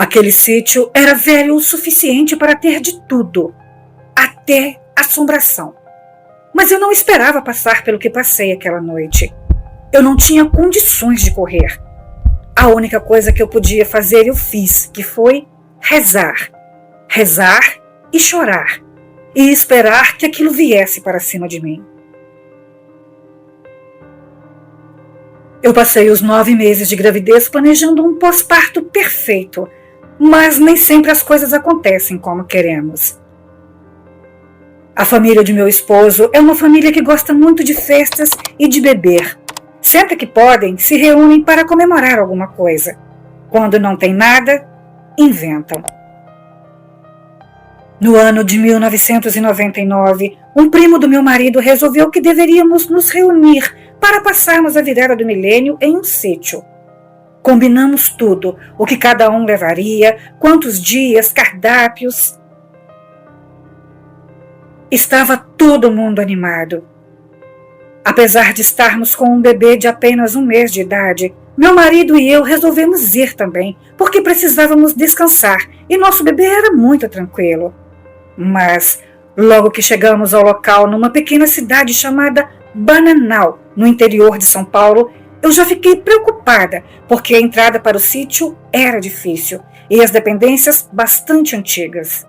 Aquele sítio era velho o suficiente para ter de tudo, até assombração. Mas eu não esperava passar pelo que passei aquela noite. Eu não tinha condições de correr. A única coisa que eu podia fazer eu fiz, que foi rezar. Rezar e chorar. E esperar que aquilo viesse para cima de mim. Eu passei os 9 meses de gravidez planejando um pós-parto perfeito, mas nem sempre as coisas acontecem como queremos. A família de meu esposo é uma família que gosta muito de festas e de beber. Sempre que podem, se reúnem para comemorar alguma coisa. Quando não tem nada, inventam. No ano de 1999, um primo do meu marido resolveu que deveríamos nos reunir para passarmos a virada do milênio em um sítio. Combinamos tudo, o que cada um levaria, quantos dias, cardápios. Estava todo mundo animado. Apesar de estarmos com um bebê de apenas 1 mês de idade, meu marido e eu resolvemos ir também, porque precisávamos descansar e nosso bebê era muito tranquilo. Mas, logo que chegamos ao local, numa pequena cidade chamada Bananal, no interior de São Paulo, eu já fiquei preocupada, porque a entrada para o sítio era difícil e as dependências bastante antigas.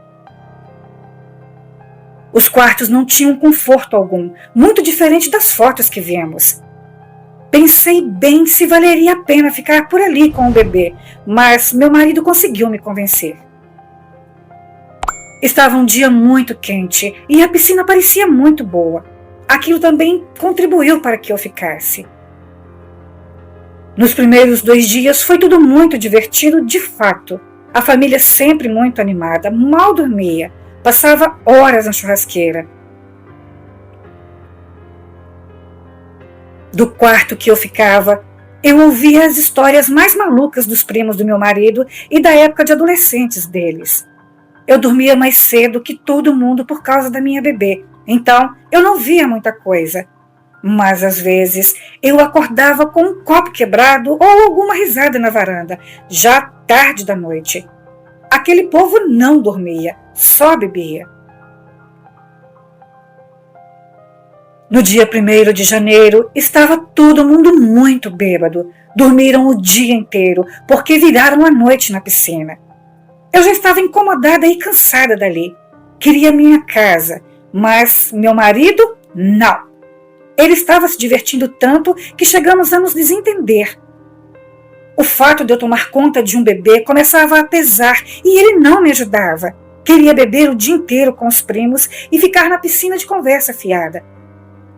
Os quartos não tinham conforto algum, muito diferente das fotos que vimos. Pensei bem se valeria a pena ficar por ali com o bebê, mas meu marido conseguiu me convencer. Estava um dia muito quente e a piscina parecia muito boa. Aquilo também contribuiu para que eu ficasse. Nos primeiros 2 dias foi tudo muito divertido de fato. A família sempre muito animada, mal dormia. Passava horas na churrasqueira. Do quarto que eu ficava, eu ouvia as histórias mais malucas dos primos do meu marido e da época de adolescentes deles. Eu dormia mais cedo que todo mundo por causa da minha bebê, então eu não via muita coisa. Mas às vezes eu acordava com um copo quebrado ou alguma risada na varanda, já tarde da noite. Aquele povo não dormia, só bebia. No dia 1º de janeiro, estava todo mundo muito bêbado. Dormiram o dia inteiro, porque viraram a noite na piscina. Eu já estava incomodada e cansada dali. Queria minha casa, mas meu marido, não. Ele estava se divertindo tanto que chegamos a nos desentender. O fato de eu tomar conta de um bebê começava a pesar e ele não me ajudava. Queria beber o dia inteiro com os primos e ficar na piscina de conversa fiada.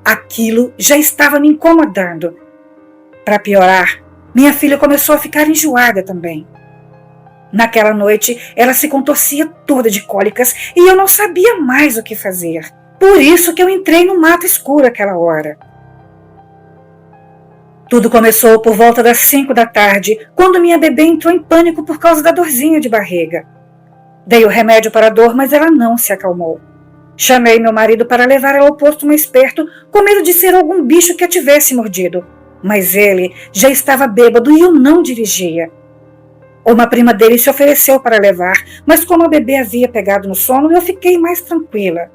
Aquilo já estava me incomodando. Para piorar, minha filha começou a ficar enjoada também. Naquela noite, ela se contorcia toda de cólicas e eu não sabia mais o que fazer. Por isso que eu entrei no mato escuro aquela hora. Tudo começou por volta das 5 da tarde, quando minha bebê entrou em pânico por causa da dorzinha de barriga. Dei o remédio para a dor, mas ela não se acalmou. Chamei meu marido para levar ela ao posto mais perto, com medo de ser algum bicho que a tivesse mordido. Mas ele já estava bêbado e eu não dirigia. Uma prima dele se ofereceu para levar, mas como a bebê havia pegado no sono, eu fiquei mais tranquila.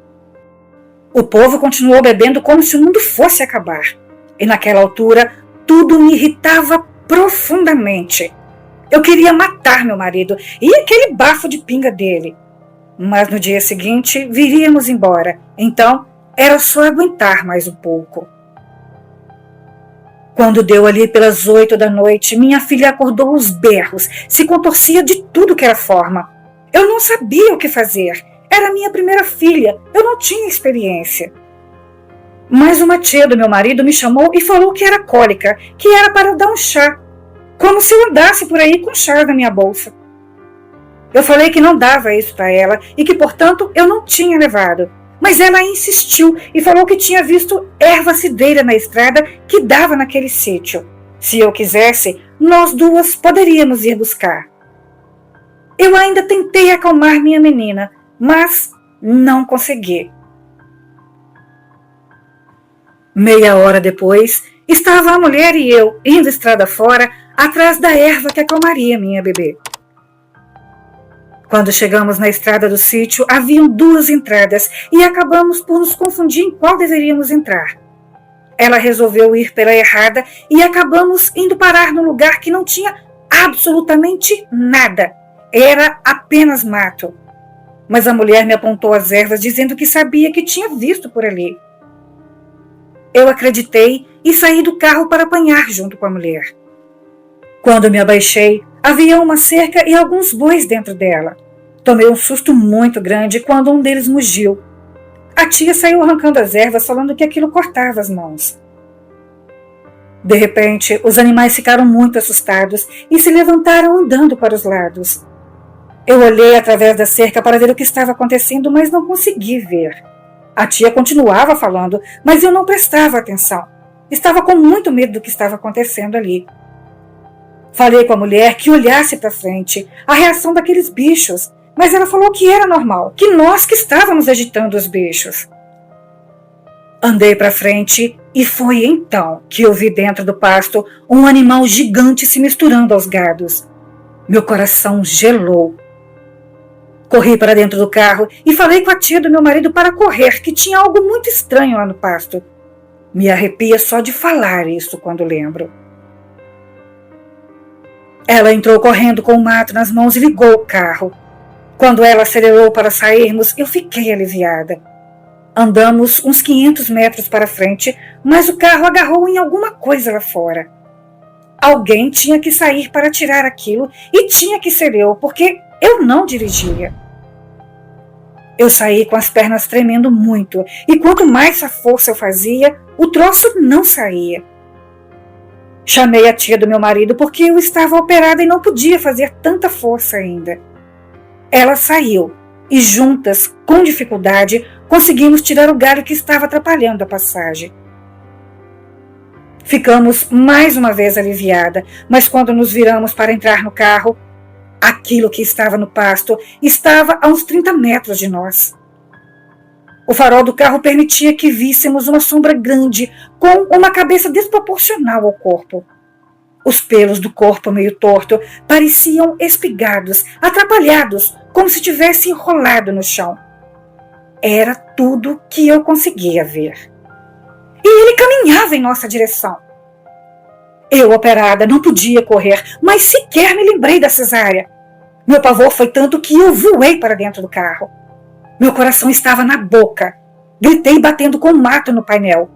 O povo continuou bebendo como se o mundo fosse acabar. E naquela altura, tudo me irritava profundamente. Eu queria matar meu marido e aquele bafo de pinga dele. Mas no dia seguinte, viríamos embora. Então, era só aguentar mais um pouco. Quando deu ali pelas 8 da noite, minha filha acordou aos berros, se contorcia de tudo que era forma. Eu não sabia o que fazer. Era minha primeira filha, eu não tinha experiência. Mas uma tia do meu marido me chamou e falou que era cólica, que era para dar um chá, como se eu andasse por aí com chá na minha bolsa. Eu falei que não dava isso para ela e que, portanto, eu não tinha levado. Mas ela insistiu e falou que tinha visto erva cidreira na estrada que dava naquele sítio. Se eu quisesse, nós duas poderíamos ir buscar. Eu ainda tentei acalmar minha menina, mas não consegui. Meia hora depois, estava a mulher e eu indo estrada fora atrás da erva que acalmaria minha bebê. Quando chegamos na estrada do sítio, haviam 2 entradas e acabamos por nos confundir em qual deveríamos entrar. Ela resolveu ir pela errada e acabamos indo parar num lugar que não tinha absolutamente nada. Era apenas mato. Mas a mulher me apontou as ervas dizendo que sabia que tinha visto por ali. Eu acreditei e saí do carro para apanhar junto com a mulher. Quando me abaixei, havia uma cerca e alguns bois dentro dela. Tomei um susto muito grande quando um deles mugiu. A tia saiu arrancando as ervas, falando que aquilo cortava as mãos. De repente, os animais ficaram muito assustados e se levantaram andando para os lados. Eu olhei através da cerca para ver o que estava acontecendo, mas não consegui ver. A tia continuava falando, mas eu não prestava atenção. Estava com muito medo do que estava acontecendo ali. Falei com a mulher que olhasse para frente, a reação daqueles bichos, mas ela falou que era normal, que nós que estávamos agitando os bichos. Andei para frente e foi então que eu vi dentro do pasto um animal gigante se misturando aos gados. Meu coração gelou. Corri para dentro do carro e falei com a tia do meu marido para correr, que tinha algo muito estranho lá no pasto. Me arrepia só de falar isso quando lembro. Ela entrou correndo com o mato nas mãos e ligou o carro. Quando ela acelerou para sairmos, eu fiquei aliviada. Andamos uns 500 metros para frente, mas o carro agarrou em alguma coisa lá fora. Alguém tinha que sair para tirar aquilo e tinha que ser eu, porque eu não dirigia. Eu saí com as pernas tremendo muito, e quanto mais a força eu fazia, o troço não saía. Chamei a tia do meu marido porque eu estava operada e não podia fazer tanta força ainda. Ela saiu e juntas, com dificuldade, conseguimos tirar o galho que estava atrapalhando a passagem. Ficamos mais uma vez aliviada, mas quando nos viramos para entrar no carro, aquilo que estava no pasto estava a uns 30 metros de nós. O farol do carro permitia que víssemos uma sombra grande com uma cabeça desproporcional ao corpo. Os pelos do corpo meio torto pareciam espigados, atrapalhados, como se tivesse enrolado no chão. Era tudo que eu conseguia ver. E ele caminhava em nossa direção. Eu, operada, não podia correr, mas sequer me lembrei da cesárea. Meu pavor foi tanto que eu voei para dentro do carro. Meu coração estava na boca. Gritei batendo com o mato no painel.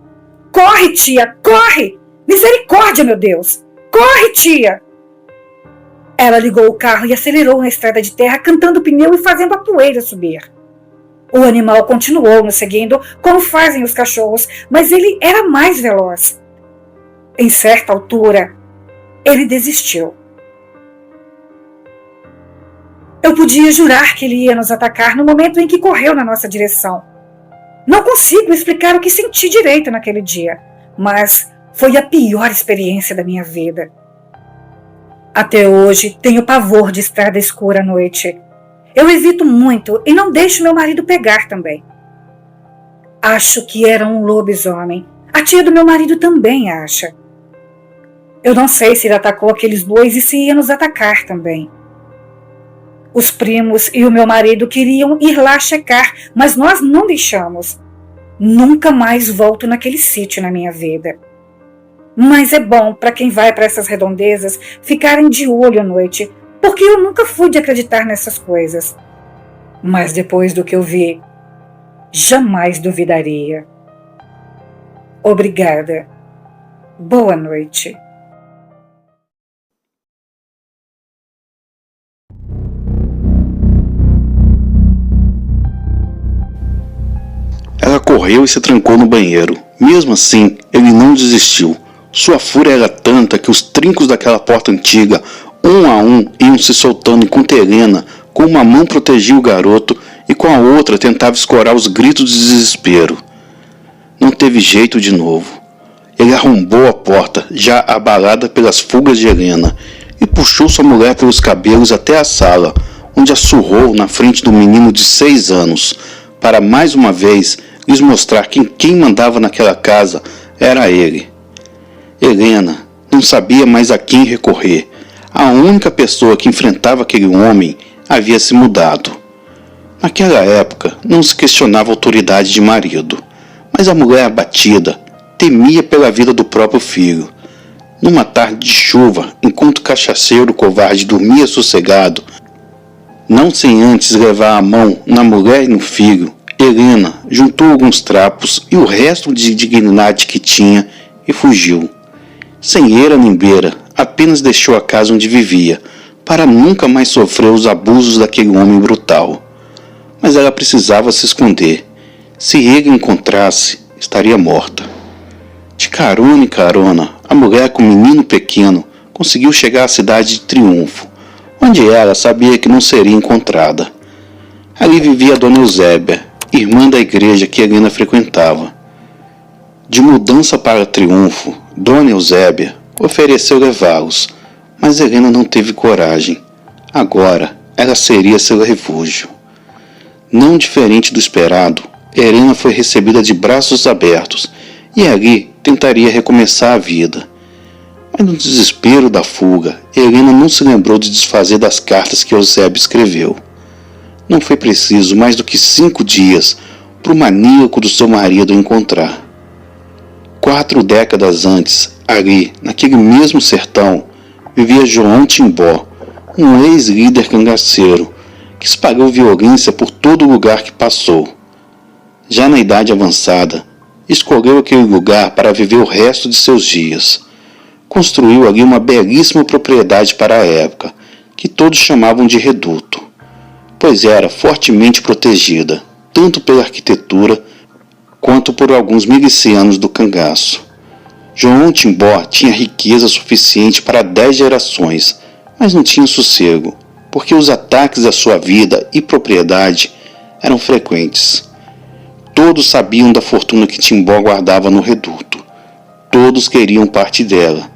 Corre, tia, corre! Misericórdia, meu Deus! Corre, tia! Ela ligou o carro e acelerou na estrada de terra, cantando o pneu e fazendo a poeira subir. O animal continuou nos seguindo, como fazem os cachorros, mas ele era mais veloz. Em certa altura, ele desistiu. Eu podia jurar que ele ia nos atacar no momento em que correu na nossa direção. Não consigo explicar o que senti direito naquele dia, mas foi a pior experiência da minha vida. Até hoje tenho pavor de estrada escura à noite. Eu evito muito e não deixo meu marido pegar também. Acho que era um lobisomem. A tia do meu marido também acha. Eu não sei se ele atacou aqueles bois e se ia nos atacar também. Os primos e o meu marido queriam ir lá checar, mas nós não deixamos. Nunca mais volto naquele sítio na minha vida. Mas é bom para quem vai para essas redondezas ficarem de olho à noite, porque eu nunca fui de acreditar nessas coisas. Mas depois do que eu vi, jamais duvidaria. Obrigada. Boa noite. Ela correu e se trancou no banheiro. Mesmo assim, ele não desistiu. Sua fúria era tanta que os trincos daquela porta antiga, um a um, iam se soltando enquanto Helena, com uma mão protegia o garoto e com a outra tentava escorar os gritos de desespero. Não teve jeito de novo. Ele arrombou a porta, já abalada pelas fugas de Helena, e puxou sua mulher pelos cabelos até a sala, onde a surrou na frente do menino de 6 anos, para mais uma vez lhes mostrar que quem mandava naquela casa era ele. Helena não sabia mais a quem recorrer. A única pessoa que enfrentava aquele homem havia se mudado. Naquela época não se questionava a autoridade de marido, mas a mulher abatida temia pela vida do próprio filho. Numa tarde de chuva, enquanto o cachaceiro covarde dormia sossegado, não sem antes levar a mão na mulher e no filho, Helena juntou alguns trapos e o resto de dignidade que tinha e fugiu. Sem eira nem beira, apenas deixou a casa onde vivia, para nunca mais sofrer os abusos daquele homem brutal. Mas ela precisava se esconder. Se ele encontrasse, estaria morta. De carona em carona, a mulher com o menino pequeno conseguiu chegar à cidade de Triunfo, onde ela sabia que não seria encontrada. Ali vivia Dona Eusébia, irmã da igreja que Helena frequentava. De mudança para Triunfo, Dona Eusébia ofereceu levá-los, mas Helena não teve coragem. Agora, ela seria seu refúgio. Não diferente do esperado, Helena foi recebida de braços abertos e ali tentaria recomeçar a vida. Mas no desespero da fuga, Helena não se lembrou de desfazer das cartas que Eusébio escreveu. Não foi preciso mais do que 5 dias para o maníaco do seu marido encontrar. 4 décadas antes, ali, naquele mesmo sertão, vivia João Timbó, um ex-líder cangaceiro, que espalhou violência por todo lugar que passou. Já na idade avançada, escolheu aquele lugar para viver o resto de seus dias. Construiu ali uma belíssima propriedade para a época, que todos chamavam de reduto, pois era fortemente protegida, tanto pela arquitetura quanto por alguns milicianos do cangaço. João Timbó tinha riqueza suficiente para 10 gerações, mas não tinha sossego, porque os ataques à sua vida e propriedade eram frequentes. Todos sabiam da fortuna que Timbó guardava no reduto. Todos queriam parte dela.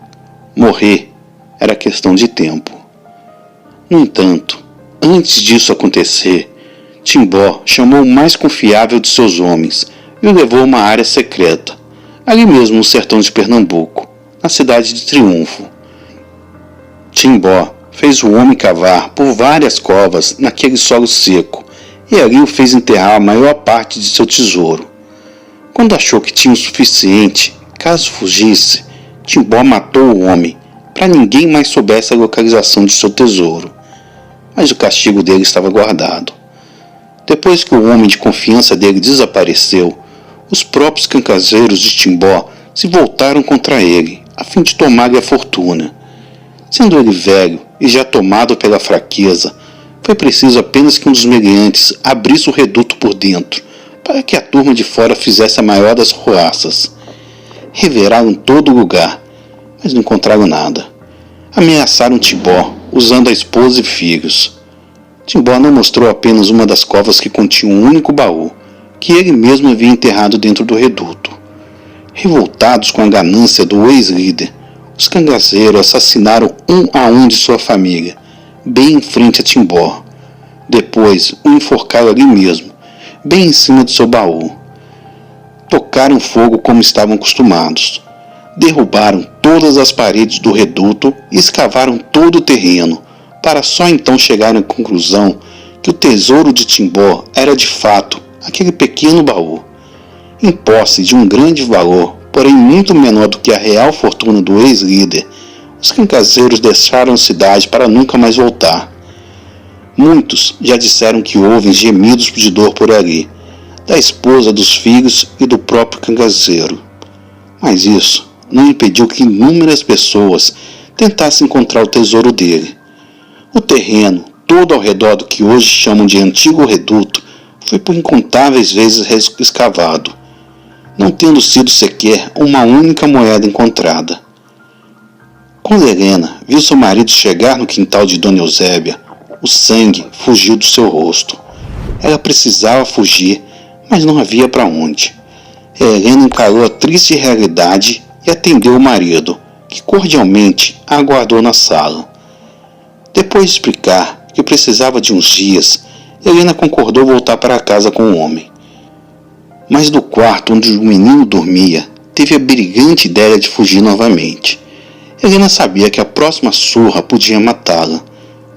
Morrer era questão de tempo. No entanto, antes disso acontecer, Timbó chamou o mais confiável de seus homens e o levou a uma área secreta, ali mesmo no sertão de Pernambuco, na cidade de Triunfo. Timbó fez o homem cavar por várias covas naquele solo seco e ali o fez enterrar a maior parte de seu tesouro. Quando achou que tinha o suficiente, caso fugisse, Timbó matou o homem para ninguém mais soubesse a localização de seu tesouro. Mas o castigo dele estava guardado. Depois que o homem de confiança dele desapareceu, os próprios cancazeiros de Timbó se voltaram contra ele, a fim de tomar-lhe a fortuna. Sendo ele velho e já tomado pela fraqueza, foi preciso apenas que um dos meliantes abrisse o reduto por dentro, para que a turma de fora fizesse a maior das ruaças. Reveraram todo o lugar, mas não encontraram nada. Ameaçaram Timbó, usando a esposa e filhos. Timbó não mostrou apenas uma das covas que continha um único baú, que ele mesmo havia enterrado dentro do reduto. Revoltados com a ganância do ex-líder, os cangaceiros assassinaram um a um de sua família, bem em frente a Timbó. Depois o enforcaram ali mesmo, bem em cima de seu baú. Tocaram fogo como estavam acostumados. Derrubaram todas as paredes do reduto e escavaram todo o terreno, para só então chegarem à conclusão que o tesouro de Timbó era de fato aquele pequeno baú. Em posse de um grande valor, porém muito menor do que a real fortuna do ex-líder, os cangaceiros deixaram a cidade para nunca mais voltar. Muitos já disseram que ouvem gemidos de dor por ali, da esposa, dos filhos e do próprio cangaceiro. Mas isso não impediu que inúmeras pessoas tentassem encontrar o tesouro dele. O terreno, todo ao redor do que hoje chamam de antigo reduto, foi por incontáveis vezes escavado, não tendo sido sequer uma única moeda encontrada. Quando Helena viu seu marido chegar no quintal de Dona Eusébia, o sangue fugiu do seu rosto. Ela precisava fugir, mas não havia para onde. Helena encarou a triste realidade e atendeu o marido, que cordialmente a aguardou na sala. Depois de explicar que precisava de uns dias, Helena concordou voltar para casa com o homem. Mas do quarto onde o menino dormia, teve a brilhante ideia de fugir novamente. Helena sabia que a próxima surra podia matá-la.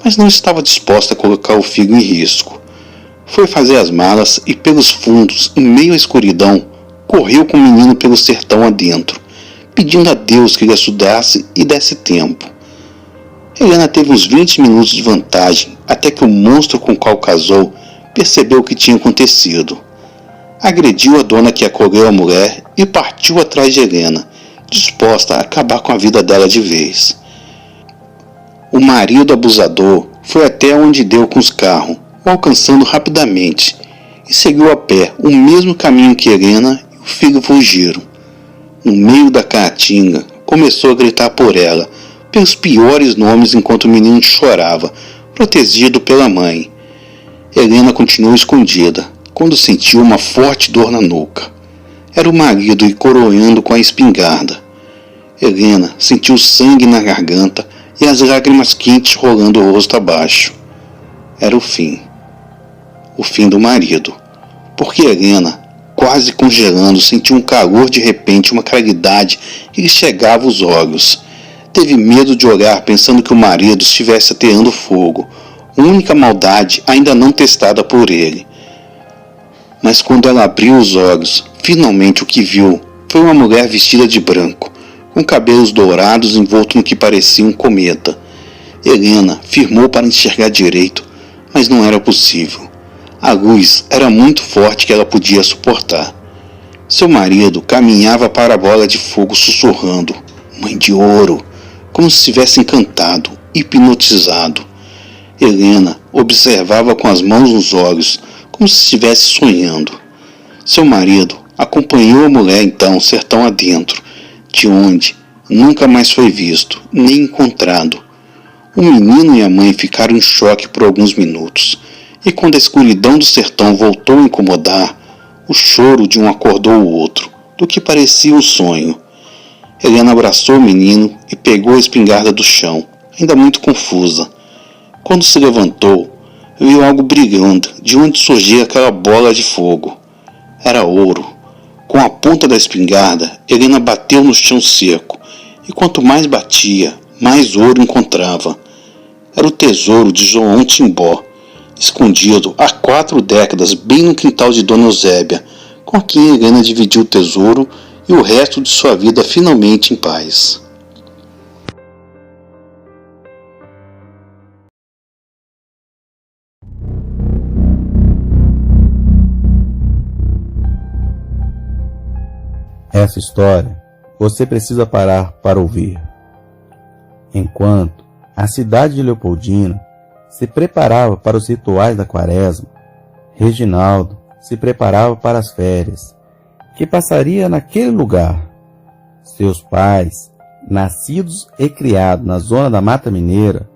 mas não estava disposta a colocar o filho em risco. Foi fazer as malas e, pelos fundos, em meio à escuridão, correu com o menino pelo sertão adentro, pedindo a Deus que lhe ajudasse e desse tempo. Helena teve uns 20 minutos de vantagem até que o monstro com o qual casou percebeu o que tinha acontecido. Agrediu a dona que acolheu a mulher e partiu atrás de Helena, disposta a acabar com a vida dela de vez. O marido abusador foi até onde deu com os carros, o alcançando rapidamente, e seguiu a pé o mesmo caminho que Helena e o filho fugiram. No meio da caatinga, começou a gritar por ela, pelos piores nomes enquanto o menino chorava, protegido pela mãe. Helena continuou escondida, quando sentiu uma forte dor na nuca. Era o marido lhe coroando com a espingarda. Helena sentiu sangue na garganta e as lágrimas quentes rolando o rosto abaixo. Era o fim. O fim do marido. Porque Helena, quase congelando, sentiu um calor de repente, uma claridade que lhe chegava aos olhos. Teve medo de olhar pensando que o marido estivesse ateando fogo, única maldade ainda não testada por ele. Mas quando ela abriu os olhos, finalmente o que viu foi uma mulher vestida de branco, com cabelos dourados envolto no que parecia um cometa. Helena firmou para enxergar direito, mas não era possível. A luz era muito forte que ela podia suportar. Seu marido caminhava para a bola de fogo sussurrando, "Mãe de ouro", como se estivesse encantado, hipnotizado. Helena observava com as mãos nos olhos, como se estivesse sonhando. Seu marido acompanhou a mulher então sertão adentro, de onde nunca mais foi visto, nem encontrado. O menino e a mãe ficaram em choque por alguns minutos, e quando a escuridão do sertão voltou a incomodar, o choro de um acordou o outro, do que parecia um sonho. Helena abraçou o menino e pegou a espingarda do chão, ainda muito confusa. Quando se levantou, viu algo brilhando, de onde surgia aquela bola de fogo. Era ouro. Com a ponta da espingarda, Helena bateu no chão seco, e quanto mais batia, mais ouro encontrava. Era o tesouro de João Timbó, escondido há 4 décadas bem no quintal de Dona Eusébia, com quem Helena dividiu o tesouro e o resto de sua vida finalmente em paz. Essa história você precisa parar para ouvir. Enquanto a cidade de Leopoldina se preparava para os rituais da Quaresma, Reginaldo se preparava para as férias, que passaria naquele lugar. Seus pais, nascidos e criados na zona da Mata Mineira,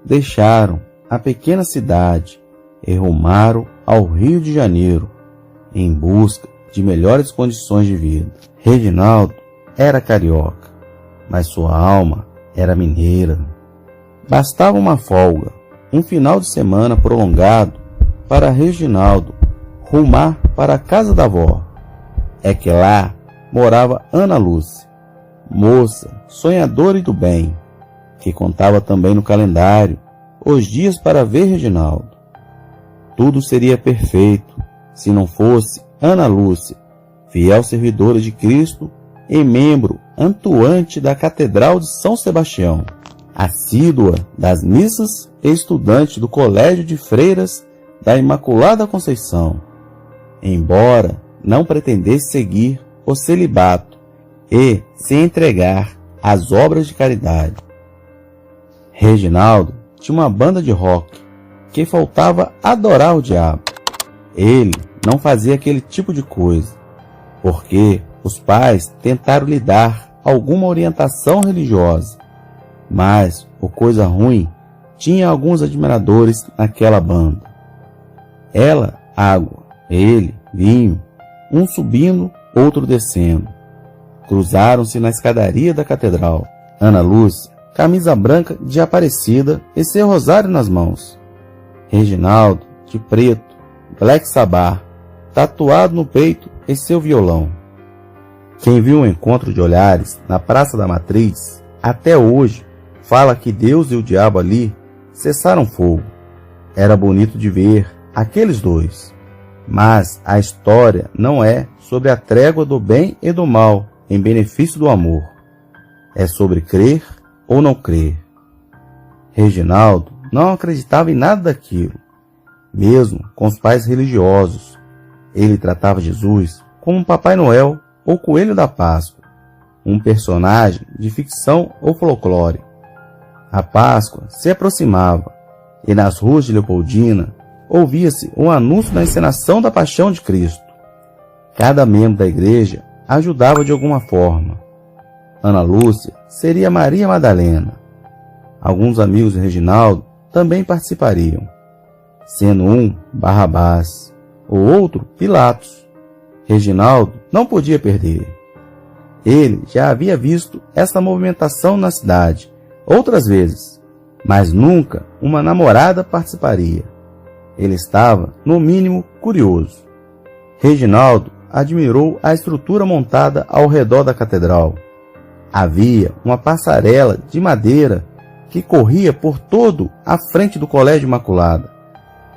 deixaram a pequena cidade e rumaram ao Rio de Janeiro, em busca de melhores condições de vida. Reginaldo era carioca, mas sua alma era mineira. Bastava uma folga, um final de semana prolongado, para Reginaldo rumar para a casa da avó. É que lá morava Ana Lúcia, moça sonhadora e do bem, que contava também no calendário os dias para ver Reginaldo. Tudo seria perfeito se não fosse Ana Lúcia, fiel servidora de Cristo e membro atuante da Catedral de São Sebastião, assídua das missas e estudante do Colégio de Freiras da Imaculada Conceição, embora não pretendesse seguir o celibato e se entregar às obras de caridade. Reginaldo tinha uma banda de rock que faltava adorar o diabo. Ele não fazia aquele tipo de coisa, porque os pais tentaram lhe dar alguma orientação religiosa, mas o Coisa Ruim tinha alguns admiradores naquela banda. Ela, água, ele, vinho, um subindo, outro descendo. Cruzaram-se na escadaria da catedral. Ana Lúcia, camisa branca de Aparecida e seu rosário nas mãos. Reginaldo, de preto, Black Sabbath, tatuado no peito e seu violão. Quem viu um encontro de olhares na Praça da Matriz, até hoje, fala que Deus e o diabo ali cessaram fogo. Era bonito de ver aqueles dois. Mas a história não é sobre a trégua do bem e do mal em benefício do amor. É sobre crer ou não crer. Reginaldo não acreditava em nada daquilo. Mesmo com os pais religiosos, ele tratava Jesus como um Papai Noel ou Coelho da Páscoa, um personagem de ficção ou folclore. A Páscoa se aproximava e nas ruas de Leopoldina ouvia-se um anúncio da encenação da Paixão de Cristo. Cada membro da igreja ajudava de alguma forma. Ana Lúcia seria Maria Madalena. Alguns amigos de Reginaldo também participariam, sendo um Barrabás, o outro Pilatos. Reginaldo não podia perder. Ele já havia visto essa movimentação na cidade outras vezes, mas nunca uma namorada participaria. Ele estava, no mínimo, curioso. Reginaldo admirou a estrutura montada ao redor da catedral. Havia uma passarela de madeira que corria por todo a frente do Colégio Imaculada,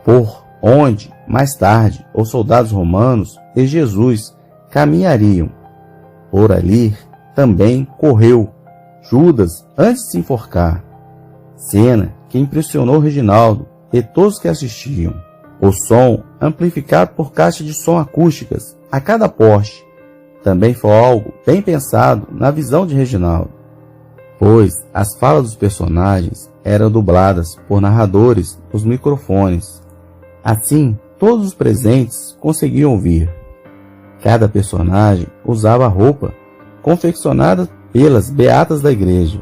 por onde, mais tarde, os soldados romanos e Jesus caminhariam. Por ali também correu Judas antes de se enforcar, cena que impressionou Reginaldo e todos que assistiam. O som, amplificado por caixas de som acústicas a cada poste, também foi algo bem pensado na visão de Reginaldo, pois as falas dos personagens eram dubladas por narradores nos microfones. Assim, todos os presentes conseguiam ouvir. Cada personagem usava roupa confeccionada pelas beatas da igreja,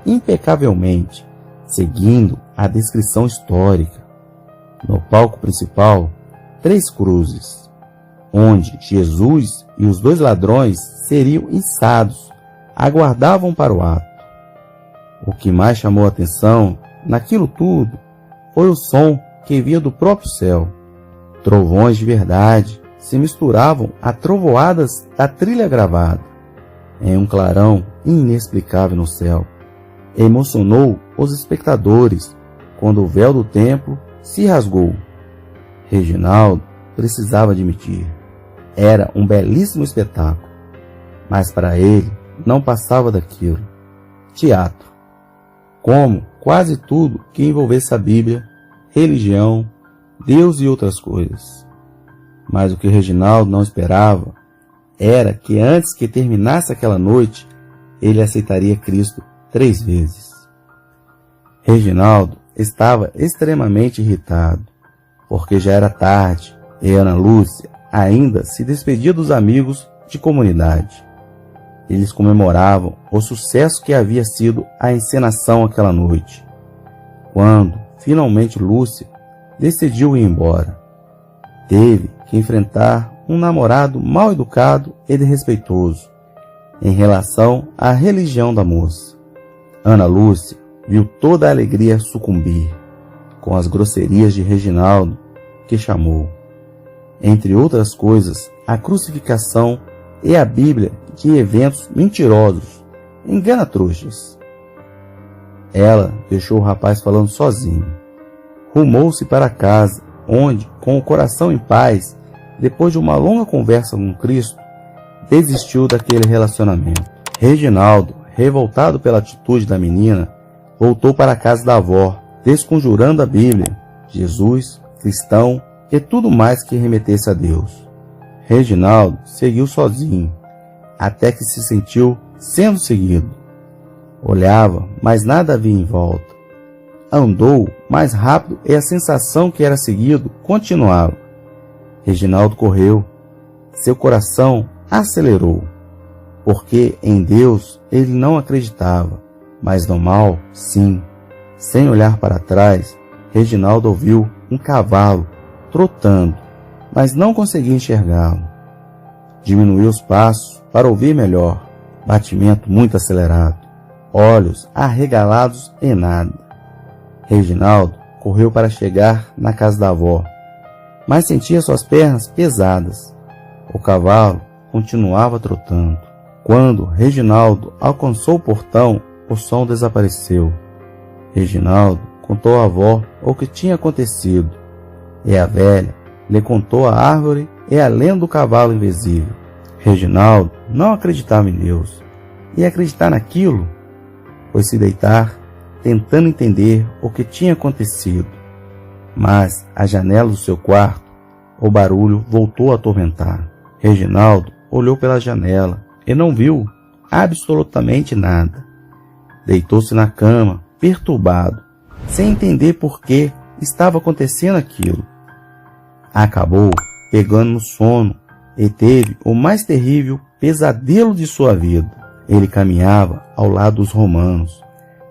impecavelmente, seguindo a descrição histórica. No palco principal, 3 cruzes, onde Jesus e os 2 ladrões seriam içados, aguardavam para o ato. O que mais chamou a atenção naquilo tudo foi o som que vinha do próprio céu. Trovões de verdade se misturavam a trovoadas da trilha gravada, em um clarão inexplicável no céu. Emocionou os espectadores quando o véu do templo se rasgou. Reginaldo precisava admitir, era um belíssimo espetáculo, mas para ele não passava daquilo. Teatro. Como quase tudo que envolvesse a Bíblia, religião, Deus e outras coisas. Mas o que Reginaldo não esperava era que antes que terminasse aquela noite, ele aceitaria Cristo 3 vezes. Reginaldo estava extremamente irritado, porque já era tarde e Ana Lúcia ainda se despedia dos amigos de comunidade. Eles comemoravam o sucesso que havia sido a encenação aquela noite, quando finalmente Lúcia decidiu ir embora. Teve que enfrentar um namorado mal educado e desrespeitoso em relação à religião da moça. Ana Lúcia viu toda a alegria sucumbir com as grosserias de Reginaldo, que chamou, entre outras coisas, a crucificação e a Bíblia de eventos mentirosos, engana-trouxas. Ela deixou o rapaz falando sozinho. Rumou-se para casa, onde, com o coração em paz, depois de uma longa conversa com Cristo, desistiu daquele relacionamento. Reginaldo, revoltado pela atitude da menina, voltou para a casa da avó, desconjurando a Bíblia, Jesus, cristão e tudo mais que remetesse a Deus. Reginaldo seguiu sozinho, até que se sentiu sendo seguido. Olhava, mas nada havia em volta. Andou mais rápido e a sensação que era seguido continuava. Reginaldo correu. Seu coração acelerou, porque em Deus ele não acreditava, mas no mal, sim. Sem olhar para trás, Reginaldo ouviu um cavalo trotando, mas não conseguia enxergá-lo. Diminuiu os passos para ouvir melhor. Batimento muito acelerado. Olhos arregalados e nada. Reginaldo correu para chegar na casa da avó, mas sentia suas pernas pesadas. O cavalo continuava trotando. Quando Reginaldo alcançou o portão, o som desapareceu. Reginaldo contou à avó o que tinha acontecido, e a velha lhe contou a árvore e a lenda do cavalo invisível. Reginaldo não acreditava em Deus, e acreditar naquilo foi se deitar, tentando entender o que tinha acontecido. Mas à janela do seu quarto, o barulho voltou a atormentar. Reginaldo olhou pela janela e não viu absolutamente nada. Deitou-se na cama, perturbado, sem entender por que estava acontecendo aquilo. Acabou pegando no sono e teve o mais terrível pesadelo de sua vida. Ele caminhava ao lado dos romanos,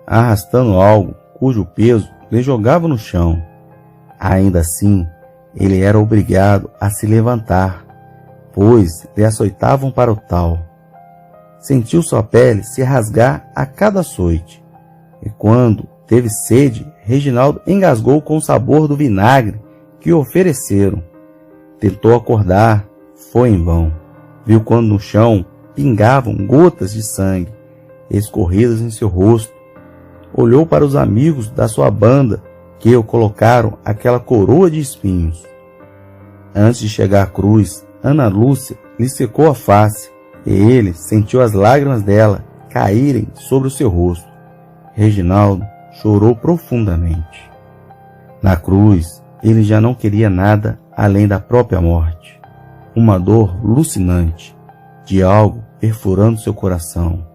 arrastando algo cujo peso lhe jogava no chão. Ainda assim, ele era obrigado a se levantar, pois lhe açoitavam para o tal. Sentiu sua pele se rasgar a cada açoite, e quando teve sede, Reginaldo engasgou com o sabor do vinagre que ofereceram. Tentou acordar, foi em vão. Viu quando no chão pingavam gotas de sangue, escorridas em seu rosto. Olhou para os amigos da sua banda que o colocaram aquela coroa de espinhos. Antes de chegar à cruz, Ana Lúcia lhe secou a face, e ele sentiu as lágrimas dela caírem sobre o seu rosto. Reginaldo chorou profundamente. Na cruz, ele já não queria nada além da própria morte. Uma dor alucinante, de algo perfurando seu coração,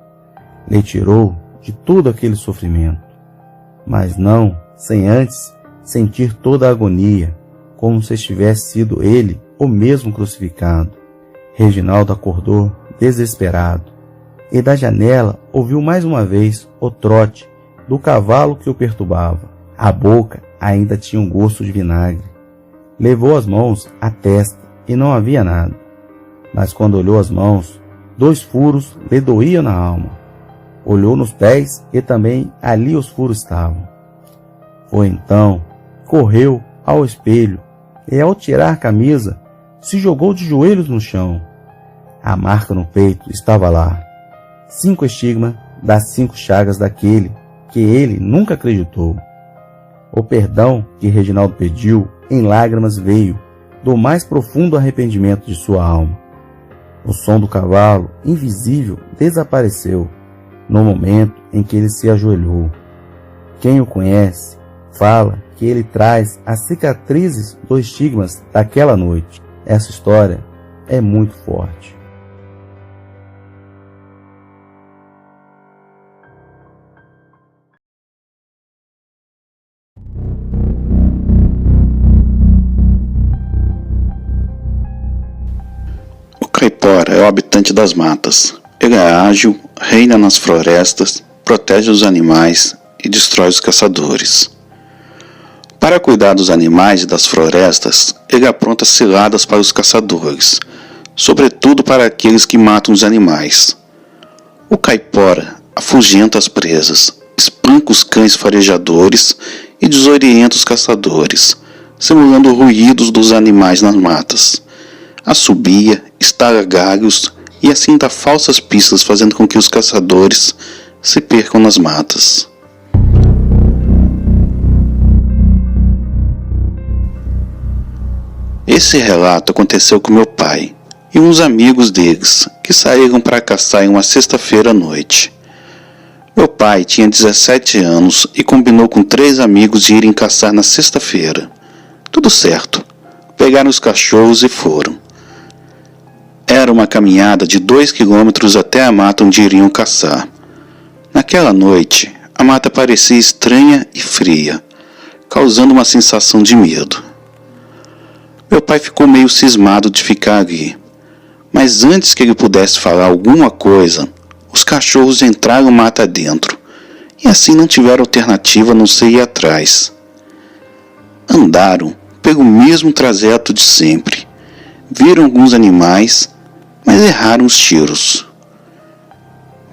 lhe tirou de todo aquele sofrimento, mas não sem antes sentir toda a agonia, como se tivesse sido ele o mesmo crucificado. Reginaldo acordou desesperado, e da janela ouviu mais uma vez o trote do cavalo que o perturbava. A boca ainda tinha um gosto de vinagre. Levou as mãos à testa e não havia nada. Mas quando olhou as mãos, 2 furos lhe doíam na alma. Olhou nos pés e também ali os furos estavam. Foi então, correu ao espelho e ao tirar a camisa, se jogou de joelhos no chão. A marca no peito estava lá. 5 estigmas das 5 chagas daquele que ele nunca acreditou. O perdão que Reginaldo pediu em lágrimas veio do mais profundo arrependimento de sua alma. O som do cavalo invisível desapareceu no momento em que ele se ajoelhou. Quem o conhece fala que ele traz as cicatrizes dos estigmas daquela noite. Essa história é muito forte. O caipora é o habitante das matas. Ele é ágil, reina nas florestas, protege os animais e destrói os caçadores. Para cuidar dos animais e das florestas, ele apronta ciladas para os caçadores, sobretudo para aqueles que matam os animais. O caipora afugenta as presas, espanca os cães farejadores e desorienta os caçadores, simulando ruídos dos animais nas matas. Assobia, estala galhos e assim dá falsas pistas, fazendo com que os caçadores se percam nas matas. Esse relato aconteceu com meu pai e uns amigos deles, que saíram para caçar em uma sexta-feira à noite. Meu pai tinha 17 anos e combinou com 3 amigos de irem caçar na sexta-feira. Tudo certo. Pegaram os cachorros e foram. Era uma caminhada de 2 quilômetros até a mata onde iriam caçar. Naquela noite, a mata parecia estranha e fria, causando uma sensação de medo. Meu pai ficou meio cismado de ficar ali, mas antes que ele pudesse falar alguma coisa, os cachorros entraram mata dentro, e assim não tiveram alternativa a não ser ir atrás. Andaram pelo mesmo trajeto de sempre, viram alguns animais, mas erraram os tiros.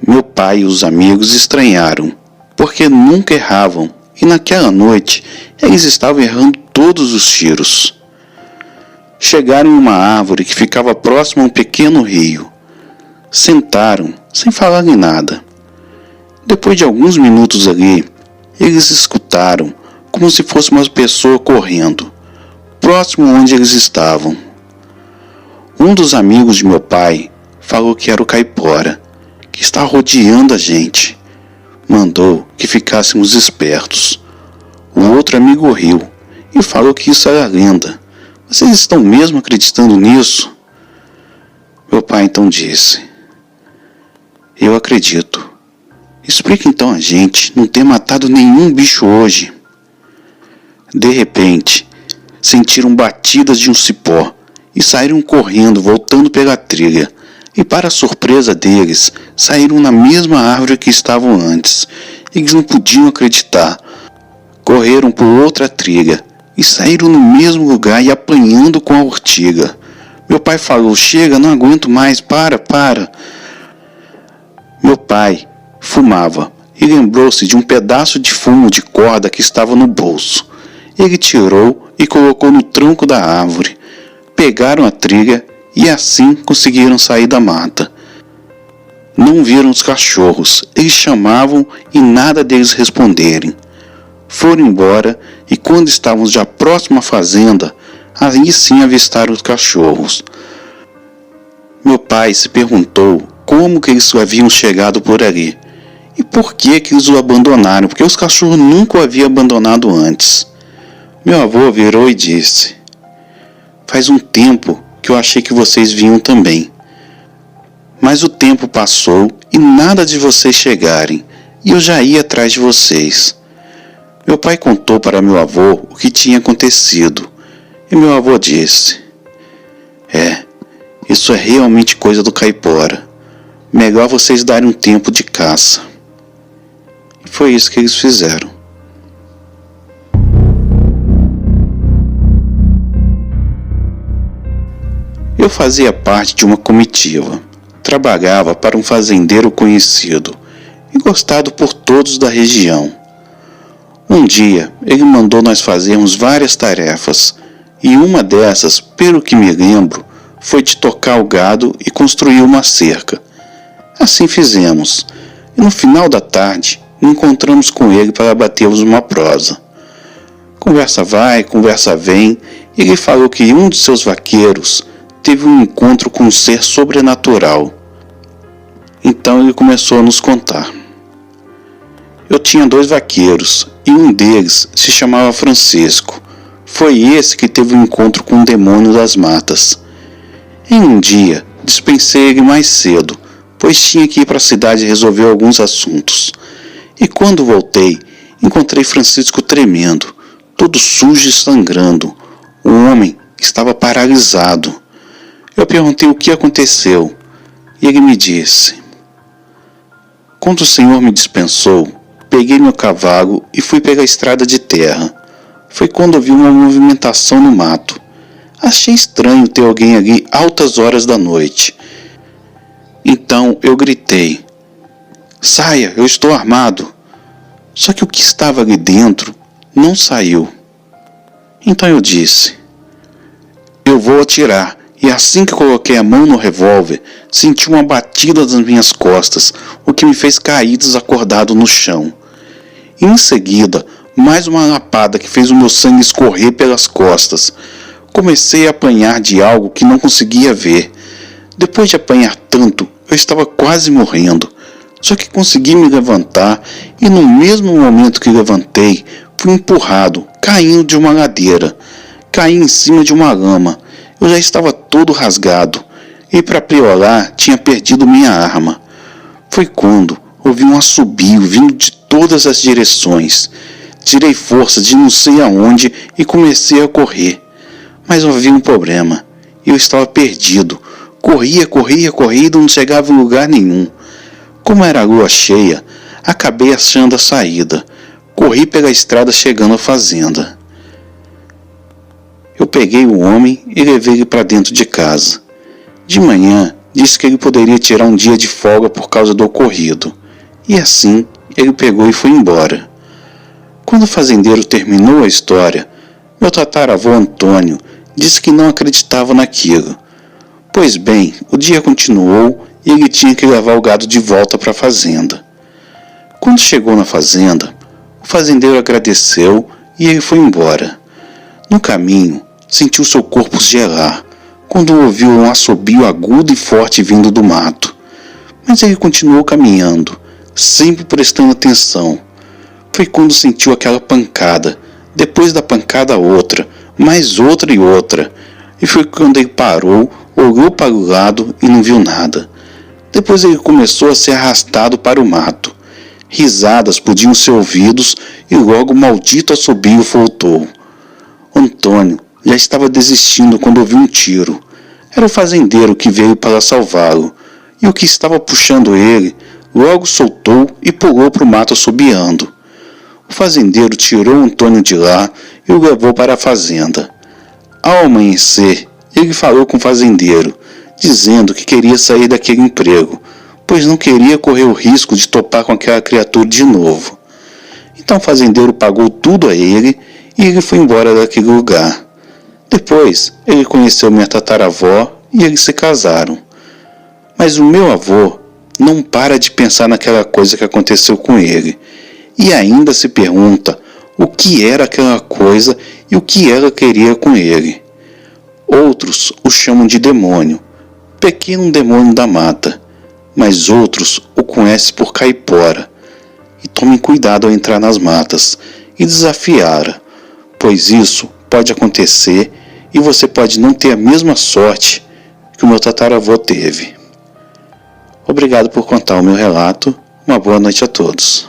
Meu pai e os amigos estranharam, porque nunca erravam, e naquela noite eles estavam errando todos os tiros. Chegaram em uma árvore que ficava próxima a um pequeno rio. Sentaram, sem falar em nada. Depois de alguns minutos ali, eles escutaram como se fosse uma pessoa correndo, próximo onde eles estavam. Um dos amigos de meu pai falou que era o caipora, que está rodeando a gente. Mandou que ficássemos espertos. O outro amigo riu e falou que isso era lenda. Vocês estão mesmo acreditando nisso? Meu pai então disse: eu acredito. Explica então a gente não ter matado nenhum bicho hoje. De repente, sentiram batidas de um cipó e saíram correndo, voltando pela trilha. E para a surpresa deles, saíram na mesma árvore que estavam antes. Eles não podiam acreditar. Correram por outra trilha e saíram no mesmo lugar e apanhando com a urtiga. Meu pai falou: chega, não aguento mais, para. Meu pai fumava e lembrou-se de um pedaço de fumo de corda que estava no bolso. Ele tirou e colocou no tronco da árvore. Pegaram a trilha e assim conseguiram sair da mata. Não viram os cachorros, eles chamavam e nada deles responderem. Foram embora e quando estávamos já próximo à fazenda, aí sim avistaram os cachorros. Meu pai se perguntou como que eles haviam chegado por ali e por que eles o abandonaram, porque os cachorros nunca o haviam abandonado antes. Meu avô virou e disse: faz um tempo que eu achei que vocês vinham também. Mas o tempo passou e nada de vocês chegarem, e eu já ia atrás de vocês. Meu pai contou para meu avô o que tinha acontecido, e meu avô disse: isso é realmente coisa do caipora. Melhor vocês darem um tempo de caça. E foi isso que eles fizeram. Eu fazia parte de uma comitiva. Trabalhava para um fazendeiro conhecido e gostado por todos da região. Um dia, ele mandou nós fazermos várias tarefas, e uma dessas, pelo que me lembro, foi de tocar o gado e construir uma cerca. Assim fizemos, e no final da tarde, encontramos com ele para batermos uma prosa. Conversa vai, conversa vem, e ele falou que um de seus vaqueiros teve um encontro com um ser sobrenatural. Então ele começou a nos contar. Eu tinha 2 vaqueiros e um deles se chamava Francisco. Foi esse que teve um encontro com o demônio das matas. Em um dia, dispensei ele mais cedo, pois tinha que ir para a cidade resolver alguns assuntos. E quando voltei, encontrei Francisco tremendo, todo sujo e sangrando. O homem estava paralisado. Eu perguntei o que aconteceu, e ele me disse: quando o Senhor me dispensou, peguei meu cavalo e fui pegar a estrada de terra. Foi quando ouvi uma movimentação no mato. Achei estranho ter alguém ali altas horas da noite. Então eu gritei: saia, eu estou armado. Só que o que estava ali dentro não saiu. Então eu disse: eu vou atirar. E assim que coloquei a mão no revólver, senti uma batida nas minhas costas, o que me fez cair desacordado no chão. Em seguida, mais uma lapada que fez o meu sangue escorrer pelas costas. Comecei a apanhar de algo que não conseguia ver. Depois de apanhar tanto, eu estava quase morrendo. Só que consegui me levantar e no mesmo momento que levantei, fui empurrado, caindo de uma ladeira. Caí em cima de uma lama. Eu já estava todo rasgado e para piorar tinha perdido minha arma. Foi quando ouvi um assobio vindo de todas as direções. Tirei força de não sei aonde e comecei a correr. Mas havia um problema. Eu estava perdido. Corria e não chegava em lugar nenhum. Como era a lua cheia, acabei achando a saída. Corri pela estrada chegando à fazenda. Eu peguei o homem e levei ele para dentro de casa. De manhã, disse que ele poderia tirar um dia de folga por causa do ocorrido. E assim, ele pegou e foi embora. Quando o fazendeiro terminou a história, meu tataravô Antônio disse que não acreditava naquilo. Pois bem, o dia continuou e ele tinha que levar o gado de volta para a fazenda. Quando chegou na fazenda, o fazendeiro agradeceu e ele foi embora. No caminho, sentiu seu corpo gelar, quando ouviu um assobio agudo e forte vindo do mato. Mas ele continuou caminhando, sempre prestando atenção. Foi quando sentiu aquela pancada, depois da pancada outra, mais outra e outra. E foi quando ele parou, olhou para o lado e não viu nada. Depois ele começou a ser arrastado para o mato. Risadas podiam ser ouvidos e logo o maldito assobio voltou. Antônio já estava desistindo quando ouviu um tiro. Era o fazendeiro que veio para salvá-lo, e o que estava puxando ele logo soltou e pulou para o mato assobiando. O fazendeiro tirou Antônio de lá e o levou para a fazenda. Ao amanhecer, ele falou com o fazendeiro, dizendo que queria sair daquele emprego, pois não queria correr o risco de topar com aquela criatura de novo. Então o fazendeiro pagou tudo a ele e ele foi embora daquele lugar. Depois, ele conheceu minha tataravó e eles se casaram. Mas o meu avô não para de pensar naquela coisa que aconteceu com ele e ainda se pergunta o que era aquela coisa e o que ela queria com ele. Outros o chamam de demônio, pequeno demônio da mata, mas outros o conhecem por caipora. E tomem cuidado ao entrar nas matas e desafiá-la, pois isso pode acontecer e você pode não ter a mesma sorte que o meu tataravô teve. Obrigado por contar o meu relato. Uma boa noite a todos.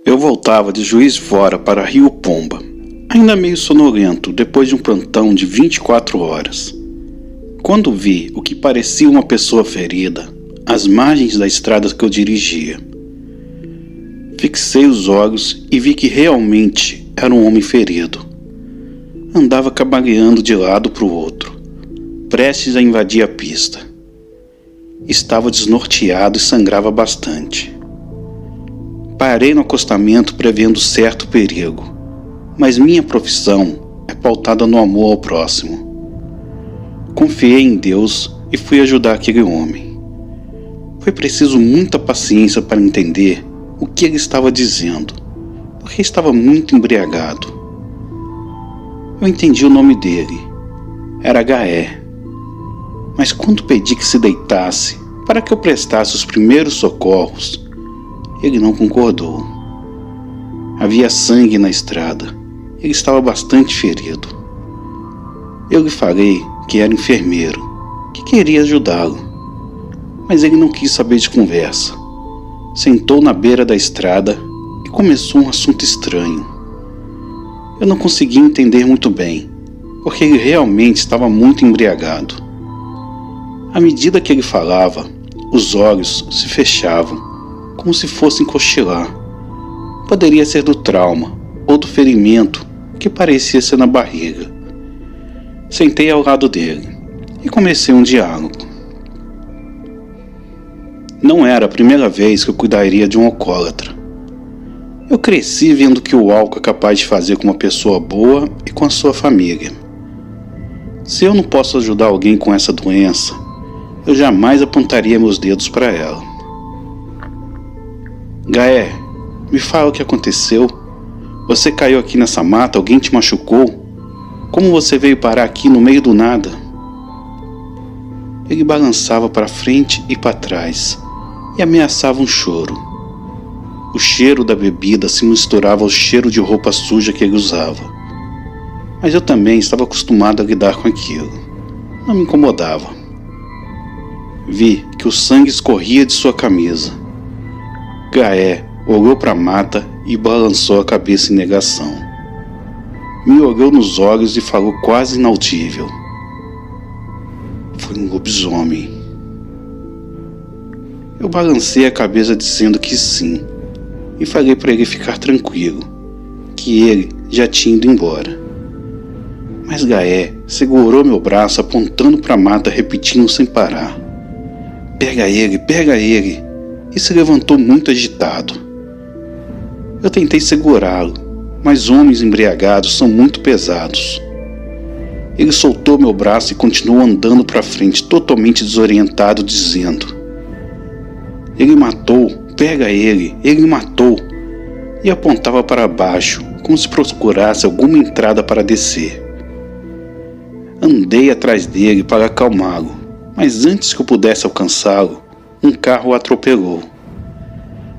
Eu voltava de Juiz de Fora para Rio Pomba, ainda meio sonolento depois de um plantão de 24 horas. Quando vi o que parecia uma pessoa ferida às margens da estrada que eu dirigia, fixei os olhos e vi que realmente era um homem ferido. Andava cambaleando de lado para o outro, prestes a invadir a pista. Estava desnorteado e sangrava bastante. Parei no acostamento prevendo certo perigo, mas minha profissão é pautada no amor ao próximo. Confiei em Deus e fui ajudar aquele homem. Foi preciso muita paciência para entender o que ele estava dizendo, porque estava muito embriagado. Eu entendi o nome dele. Era Gaé. Mas quando pedi que se deitasse para que eu prestasse os primeiros socorros, ele não concordou. Havia sangue na estrada. Ele estava bastante ferido. Eu lhe falei que era enfermeiro, que queria ajudá-lo. Mas ele não quis saber de conversa. Sentou na beira da estrada e começou um assunto estranho. Eu não conseguia entender muito bem, porque ele realmente estava muito embriagado. À medida que ele falava, os olhos se fechavam, como se fossem cochilar. Poderia ser do trauma ou do ferimento que parecia ser na barriga. Sentei ao lado dele e comecei um diálogo. Não era a primeira vez que eu cuidaria de um alcoólatra. Eu cresci vendo que o álcool é capaz de fazer com uma pessoa boa e com a sua família. Se eu não posso ajudar alguém com essa doença, eu jamais apontaria meus dedos para ela. Gaé, me fala o que aconteceu. Você caiu aqui nessa mata? Alguém te machucou? Como você veio parar aqui no meio do nada? Ele balançava para frente e para trás e ameaçava um choro. O cheiro da bebida se misturava ao cheiro de roupa suja que ele usava. Mas eu também estava acostumado a lidar com aquilo. Não me incomodava. Vi que o sangue escorria de sua camisa. Gaé olhou para a mata e balançou a cabeça em negação. Me olhou nos olhos e falou quase inaudível. Foi um lobisomem. Eu balancei a cabeça dizendo que sim, e falei para ele ficar tranquilo, que ele já tinha ido embora. Mas Gaé segurou meu braço apontando para a mata, repetindo sem parar: pega ele, e se levantou muito agitado. Eu tentei segurá-lo, mas homens embriagados são muito pesados. Ele soltou meu braço e continuou andando para frente, totalmente desorientado, dizendo: ele matou, pega ele matou, e apontava para baixo, como se procurasse alguma entrada para descer. Andei atrás dele para acalmá-lo, mas antes que eu pudesse alcançá-lo, um carro o atropelou.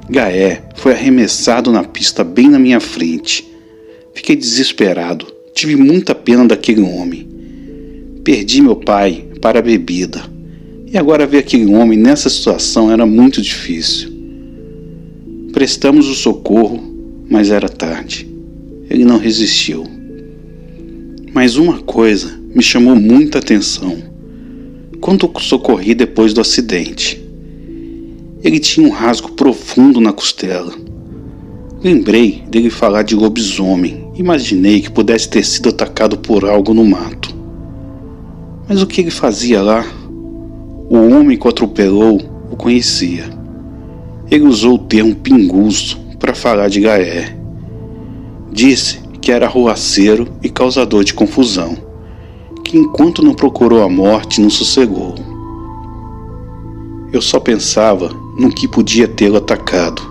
Gaé foi arremessado na pista bem na minha frente. Fiquei desesperado, tive muita pena daquele homem. Perdi meu pai para a bebida, e agora ver aquele homem nessa situação era muito difícil. Prestamos o socorro, mas era tarde. Ele não resistiu. Mas uma coisa me chamou muita atenção quando o socorri depois do acidente. Ele tinha um rasgo profundo na costela. Lembrei dele falar de lobisomem. Imaginei que pudesse ter sido atacado por algo no mato. Mas o que ele fazia lá? O homem que o atropelou o conhecia. Ele usou o termo pinguço para falar de Gaé. Disse que era arruaceiro e causador de confusão, que enquanto não procurou a morte, não sossegou. Eu só pensava no que podia tê-lo atacado.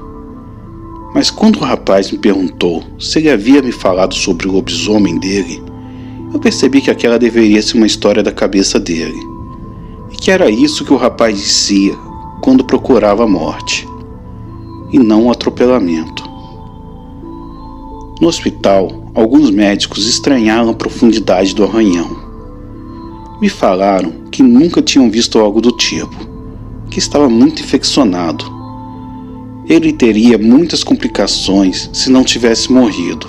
Mas quando o rapaz me perguntou se ele havia me falado sobre o lobisomem dele, eu percebi que aquela deveria ser uma história da cabeça dele, e que era isso que o rapaz dizia quando procurava a morte, e não o atropelamento. No hospital, alguns médicos estranharam a profundidade do arranhão. Me falaram que nunca tinham visto algo do tipo, que estava muito infeccionado. Ele teria muitas complicações se não tivesse morrido.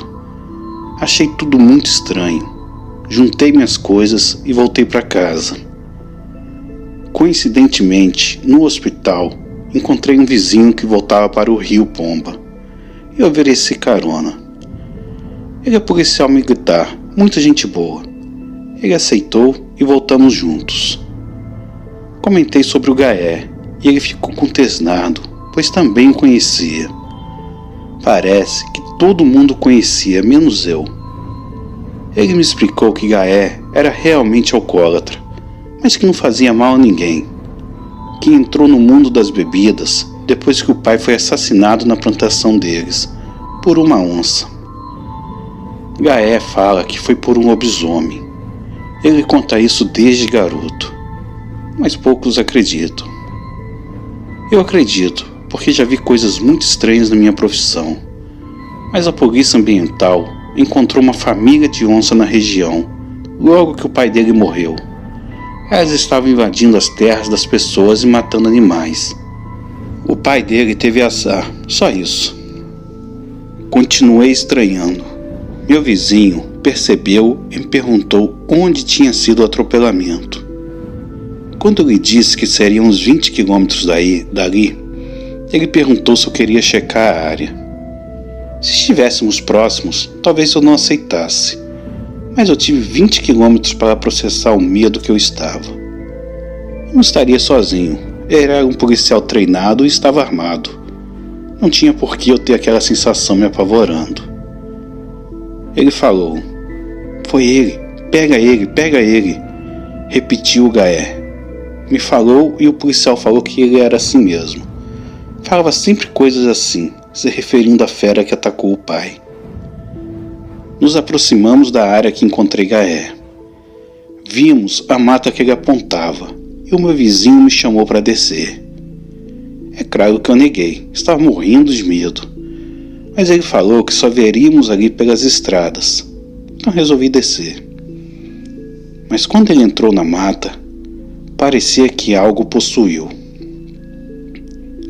Achei tudo muito estranho. Juntei minhas coisas e voltei para casa. Coincidentemente, no hospital, encontrei um vizinho que voltava para o Rio Pomba e ofereci carona. Ele é policial militar, muita gente boa. Ele aceitou e voltamos juntos. Comentei sobre o Gaé e ele ficou contesnado, pois também o conhecia. Parece que todo mundo o conhecia, menos eu. Ele me explicou que Gaé era realmente alcoólatra, mas que não fazia mal a ninguém. Que entrou no mundo das bebidas depois que o pai foi assassinado na plantação deles, por uma onça. Gaé fala que foi por um lobisomem. Ele conta isso desde garoto, mas poucos acreditam. Eu acredito, porque já vi coisas muito estranhas na minha profissão. Mas a polícia ambiental encontrou uma família de onça na região, logo que o pai dele morreu. Elas estavam invadindo as terras das pessoas e matando animais. O pai dele teve azar, só isso. Continuei estranhando. Meu vizinho percebeu e me perguntou onde tinha sido o atropelamento. Quando eu lhe disse que seriam uns 20 quilômetros dali, ele perguntou se eu queria checar a área. Se estivéssemos próximos, talvez eu não aceitasse, mas eu tive 20 quilômetros para processar o medo que eu estava. Eu não estaria sozinho, era um policial treinado e estava armado. Não tinha por que eu ter aquela sensação me apavorando. Ele falou: foi ele, pega ele, repetiu o Gaé. Me falou e o policial falou que ele era assim mesmo. Falava sempre coisas assim, se referindo à fera que atacou o pai. Nos aproximamos da área que encontrei Gaé. Vimos a mata que ele apontava e o meu vizinho me chamou para descer. É claro que eu neguei, estava morrendo de medo. Mas ele falou que só veríamos ali pelas estradas, então resolvi descer. Mas quando ele entrou na mata, parecia que algo o possuiu.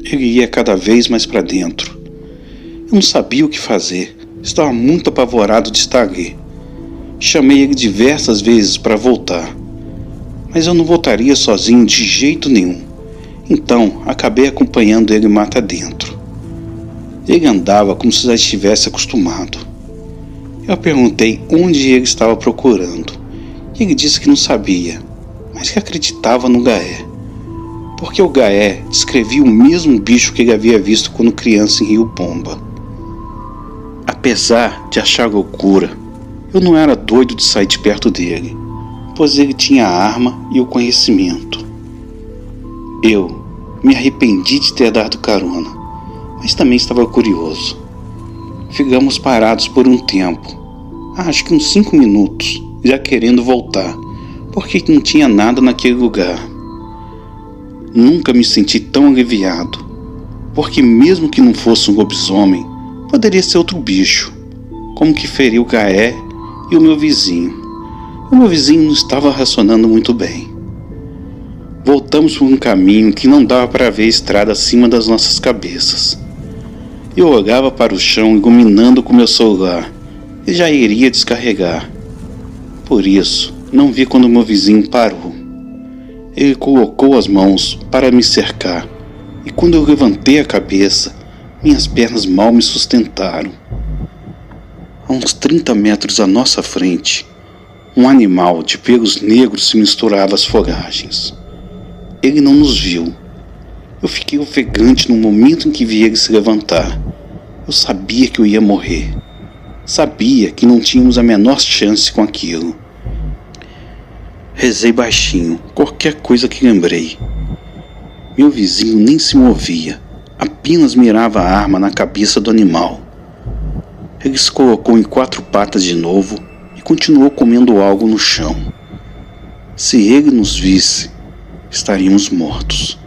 Ele ia cada vez mais para dentro. Eu não sabia o que fazer, estava muito apavorado de estar ali. Chamei ele diversas vezes para voltar, mas eu não voltaria sozinho de jeito nenhum. Então acabei acompanhando ele mata dentro. Ele andava como se já estivesse acostumado. Eu perguntei onde ele estava procurando, Ele disse que não sabia, mas que acreditava no Gaé, porque o Gaé descrevia o mesmo bicho que ele havia visto quando criança em Rio Pomba. Apesar de achar loucura, eu não era doido de sair de perto dele, pois ele tinha a arma e o conhecimento. Eu me arrependi de ter dado carona, mas também estava curioso. Ficamos parados por um tempo, acho que uns 5 minutos, já querendo voltar, porque não tinha nada naquele lugar. Nunca me senti tão aliviado, porque mesmo que não fosse um lobisomem, poderia ser outro bicho, como que feriu o Gaé e o meu vizinho. O meu vizinho não estava racionando muito bem. Voltamos por um caminho que não dava para ver a estrada acima das nossas cabeças. Eu olhava para o chão iluminando com meu celular e já iria descarregar. Por isso, não vi quando meu vizinho parou. Ele colocou as mãos para me cercar e quando eu levantei a cabeça, minhas pernas mal me sustentaram. A uns 30 metros à nossa frente, um animal de pelos negros se misturava às fogagens. Ele não nos viu. Eu fiquei ofegante no momento em que vi ele se levantar. Eu sabia que eu ia morrer. Sabia que não tínhamos a menor chance com aquilo. Rezei baixinho, qualquer coisa que lembrei. Meu vizinho nem se movia, apenas mirava a arma na cabeça do animal. Ele se colocou em 4 patas de novo e continuou comendo algo no chão. Se ele nos visse, estaríamos mortos.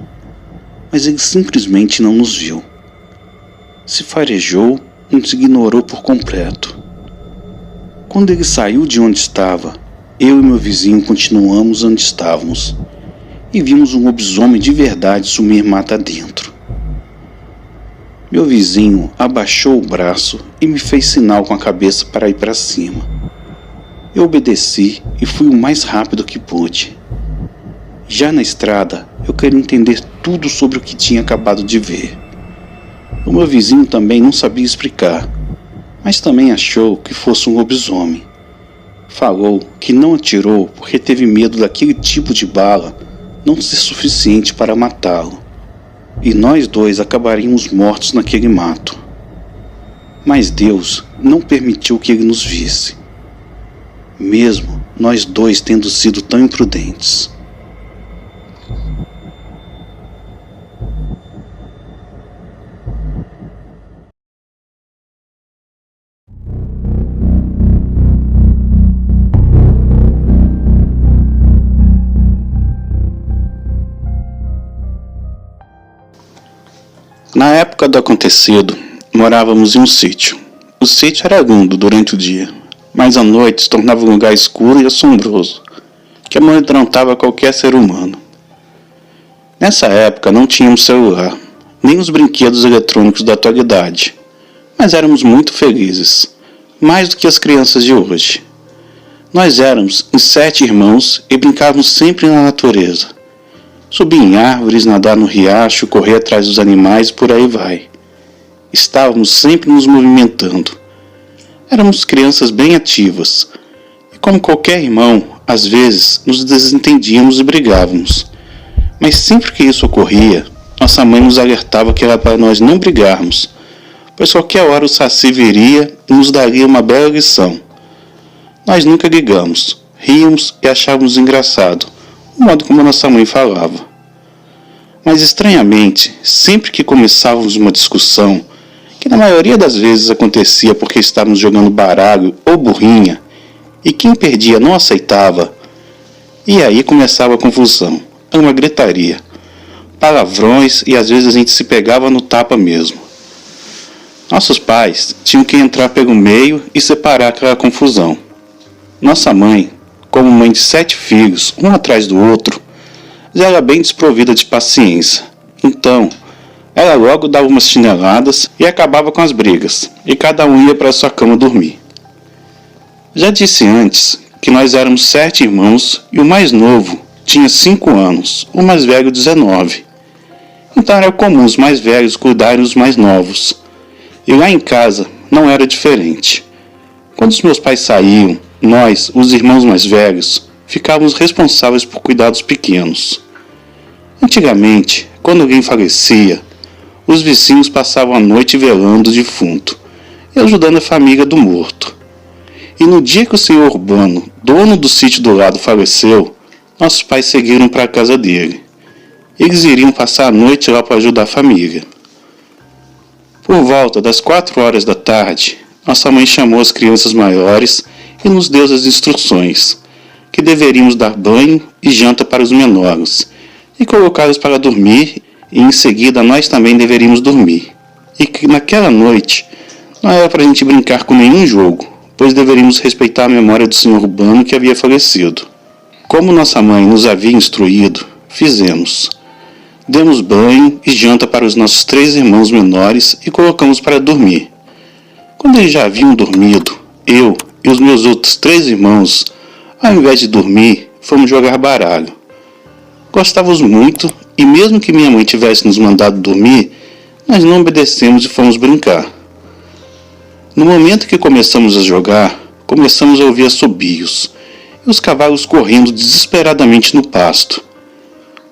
Mas ele simplesmente não nos viu. Se farejou e nos ignorou por completo. Quando ele saiu de onde estava, eu e meu vizinho continuamos onde estávamos e vimos um lobisomem de verdade sumir mata dentro. Meu vizinho abaixou o braço e me fez sinal com a cabeça para ir para cima. Eu obedeci e fui o mais rápido que pude. Já na estrada, eu queria entender tudo sobre o que tinha acabado de ver. O meu vizinho também não sabia explicar, mas também achou que fosse um lobisomem. Falou que não atirou porque teve medo daquele tipo de bala não ser suficiente para matá-lo, e nós dois acabaríamos mortos naquele mato. Mas Deus não permitiu que ele nos visse, mesmo nós dois tendo sido tão imprudentes. Na época do acontecido, morávamos em um sítio. O sítio era lindo durante o dia, mas à noite se tornava um lugar escuro e assombroso, que amedrontava qualquer ser humano. Nessa época não tínhamos celular, nem os brinquedos eletrônicos da atualidade, mas éramos muito felizes, mais do que as crianças de hoje. Nós éramos em 7 irmãos e brincávamos sempre na natureza. Subir em árvores, nadar no riacho, correr atrás dos animais e por aí vai. Estávamos sempre nos movimentando. Éramos crianças bem ativas. E como qualquer irmão, às vezes nos desentendíamos e brigávamos. Mas sempre que isso ocorria, nossa mãe nos alertava que era para nós não brigarmos, pois qualquer hora o Saci viria e nos daria uma bela lição. Nós nunca ligamos, ríamos e achávamos engraçado o modo como nossa mãe falava. Mas estranhamente, sempre que começávamos uma discussão, que na maioria das vezes acontecia porque estávamos jogando baralho ou burrinha, e quem perdia não aceitava, e aí começava a confusão, era uma gritaria, palavrões e às vezes a gente se pegava no tapa mesmo. Nossos pais tinham que entrar pelo meio e separar aquela confusão. Nossa mãe, como mãe de 7 filhos, um atrás do outro, já era bem desprovida de paciência. Então, ela logo dava umas chineladas e acabava com as brigas, e cada um ia para sua cama dormir. Já disse antes que nós éramos 7 irmãos e o mais novo tinha 5 anos, o mais velho 19. Então era comum os mais velhos cuidarem dos mais novos. E lá em casa não era diferente. Quando os meus pais saíam, nós, os irmãos mais velhos, ficávamos responsáveis por cuidar dos pequenos. Antigamente, quando alguém falecia, os vizinhos passavam a noite velando o defunto e ajudando a família do morto. E no dia que o senhor Urbano, dono do sítio do lado, faleceu, nossos pais seguiram para a casa dele. Eles iriam passar a noite lá para ajudar a família. Por volta das 4 horas da tarde, nossa mãe chamou as crianças maiores e nos deu as instruções, que deveríamos dar banho e janta para os menores, e colocá-los para dormir, e em seguida nós também deveríamos dormir. E que naquela noite não era para a gente brincar com nenhum jogo, pois deveríamos respeitar a memória do senhor Urbano que havia falecido. Como nossa mãe nos havia instruído, fizemos. Demos banho e janta para os nossos 3 irmãos menores e colocamos para dormir. Quando eles já haviam dormido, eu e os meus outros 3 irmãos, ao invés de dormir, fomos jogar baralho. Gostávamos muito e mesmo que minha mãe tivesse nos mandado dormir, nós não obedecemos e fomos brincar. No momento que começamos a jogar, começamos a ouvir assobios e os cavalos correndo desesperadamente no pasto.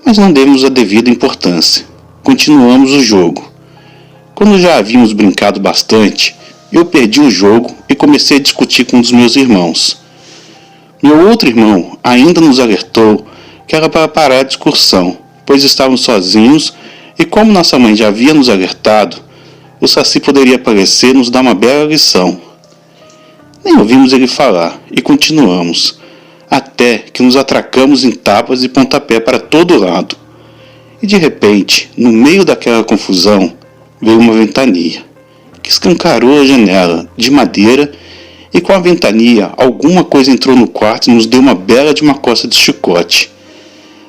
Mas não demos a devida importância. Continuamos o jogo. Quando já havíamos brincado bastante, eu perdi o jogo e comecei a discutir com um dos meus irmãos. Meu outro irmão ainda nos alertou que era para parar a discussão, pois estávamos sozinhos e como nossa mãe já havia nos alertado, o Saci poderia aparecer e nos dar uma bela lição. Nem ouvimos ele falar e continuamos, até que nos atracamos em tapas e pontapé para todo lado. E de repente, no meio daquela confusão, veio uma ventania, que escancarou a janela de madeira e com a ventania alguma coisa entrou no quarto e nos deu uma bela de uma coça de chicote.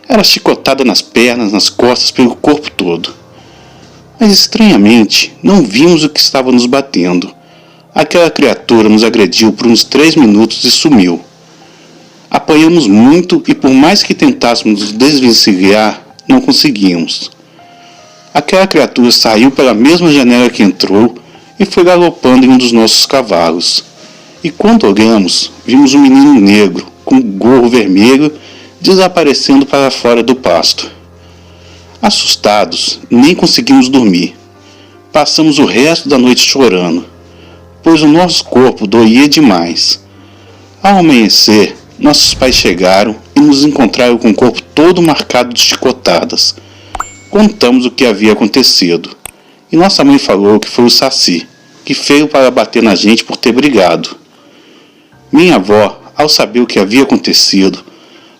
Era chicotada nas pernas, nas costas, pelo corpo todo. Mas estranhamente, não vimos o que estava nos batendo. Aquela criatura nos agrediu por uns 3 minutos e sumiu. Apanhamos muito e por mais que tentássemos nos desvencilhar, não conseguimos. Aquela criatura saiu pela mesma janela que entrou e foi galopando em um dos nossos cavalos. E quando olhamos, vimos um menino negro, com um gorro vermelho, desaparecendo para fora do pasto. Assustados, nem conseguimos dormir. Passamos o resto da noite chorando, pois o nosso corpo doía demais. Ao amanhecer, nossos pais chegaram e nos encontraram com o corpo todo marcado de chicotadas. Contamos o que havia acontecido, e nossa mãe falou que foi o Saci, que veio para bater na gente por ter brigado. Minha avó, ao saber o que havia acontecido,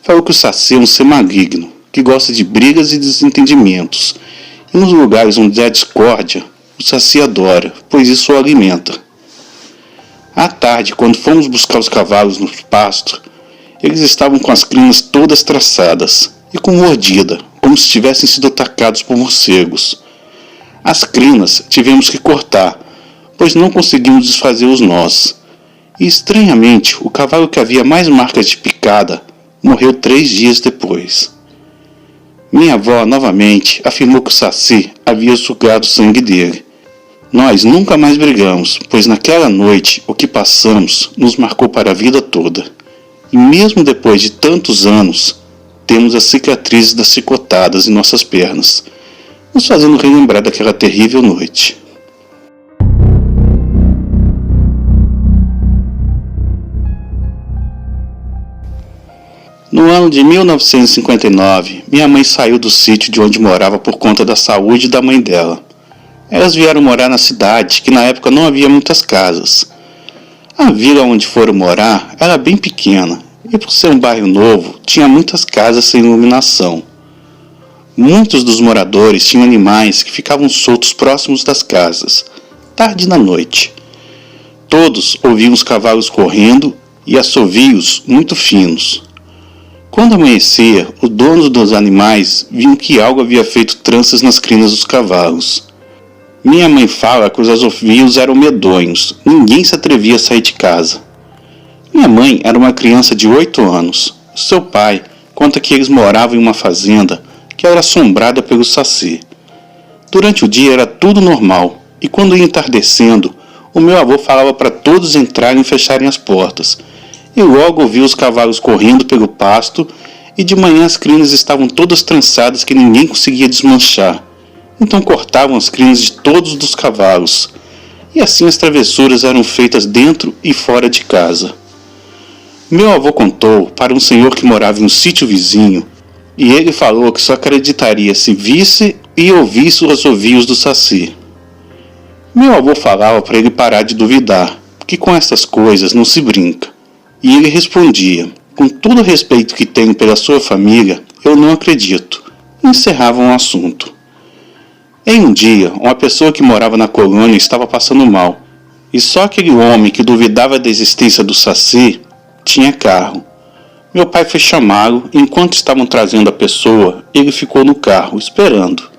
falou que o Saci é um ser maligno, que gosta de brigas e desentendimentos, e nos lugares onde há discórdia, o Saci adora, pois isso o alimenta. À tarde, quando fomos buscar os cavalos no pasto, eles estavam com as crinas todas traçadas e com mordida, como se tivessem sido atacados por morcegos. As crinas tivemos que cortar, pois não conseguimos desfazer os nós. E estranhamente, o cavalo que havia mais marcas de picada morreu 3 dias depois. Minha avó, novamente, afirmou que o Saci havia sugado o sangue dele. Nós nunca mais brigamos, pois naquela noite o que passamos nos marcou para a vida toda. E mesmo depois de tantos anos, temos as cicatrizes das chicotadas em nossas pernas, nos fazendo relembrar daquela terrível noite. No ano de 1959, minha mãe saiu do sítio de onde morava por conta da saúde da mãe dela. Elas vieram morar na cidade, que na época não havia muitas casas. A vila onde foram morar era bem pequena, e por ser um bairro novo, tinha muitas casas sem iluminação. Muitos dos moradores tinham animais que ficavam soltos próximos das casas, tarde da noite. Todos ouviam os cavalos correndo e assovios muito finos. Quando amanhecia, os donos dos animais viam que algo havia feito tranças nas crinas dos cavalos. Minha mãe fala que os assovios eram medonhos, ninguém se atrevia a sair de casa. Minha mãe era uma criança de 8 anos. Seu pai conta que eles moravam em uma fazenda que era assombrada pelo Saci. Durante o dia era tudo normal, e quando ia entardecendo, o meu avô falava para todos entrarem e fecharem as portas, e logo ouviu os cavalos correndo pelo pasto, e de manhã as crinas estavam todas trançadas que ninguém conseguia desmanchar. Então cortavam as crinas de todos os cavalos, e assim as travessuras eram feitas dentro e fora de casa. Meu avô contou para um senhor que morava em um sítio vizinho, e ele falou que só acreditaria se visse e ouvisse os assovios do Saci. Meu avô falava para ele parar de duvidar, que com essas coisas não se brinca. E ele respondia: com todo o respeito que tenho pela sua família, eu não acredito. E encerravam o assunto. Em um dia, uma pessoa que morava na colônia estava passando mal, e só aquele homem que duvidava da existência do Saci tinha carro. Meu pai foi chamá-lo e enquanto estavam trazendo a pessoa, ele ficou no carro, esperando.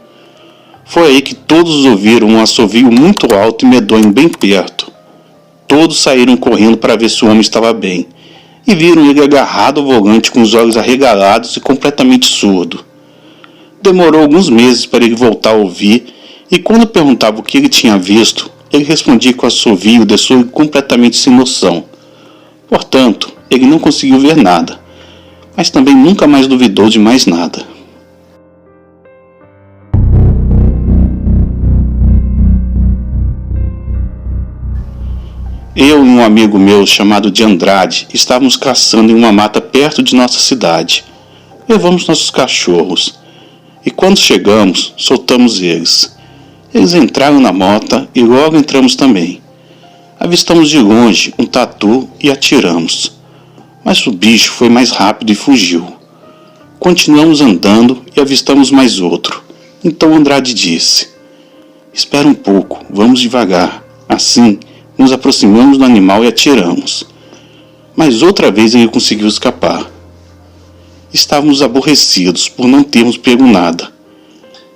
Foi aí que todos ouviram um assovio muito alto e medonho bem perto. Todos saíram correndo para ver se o homem estava bem, e viram ele agarrado ao volante com os olhos arregalados e completamente surdo. Demorou alguns meses para ele voltar a ouvir, e quando perguntava o que ele tinha visto, ele respondia que o assovio deixou ele completamente sem noção. Portanto, ele não conseguiu ver nada, mas também nunca mais duvidou de mais nada. Eu e um amigo meu chamado de Andrade estávamos caçando em uma mata perto de nossa cidade. Levamos nossos cachorros e quando chegamos, soltamos eles. Eles entraram na mota e logo entramos também. Avistamos de longe um tatu e atiramos, mas o bicho foi mais rápido e fugiu. Continuamos andando e avistamos mais outro. Então Andrade disse: espera um pouco, vamos devagar. Assim, nos aproximamos do animal e atiramos. Mas outra vez ele conseguiu escapar. Estávamos aborrecidos por não termos pego nada.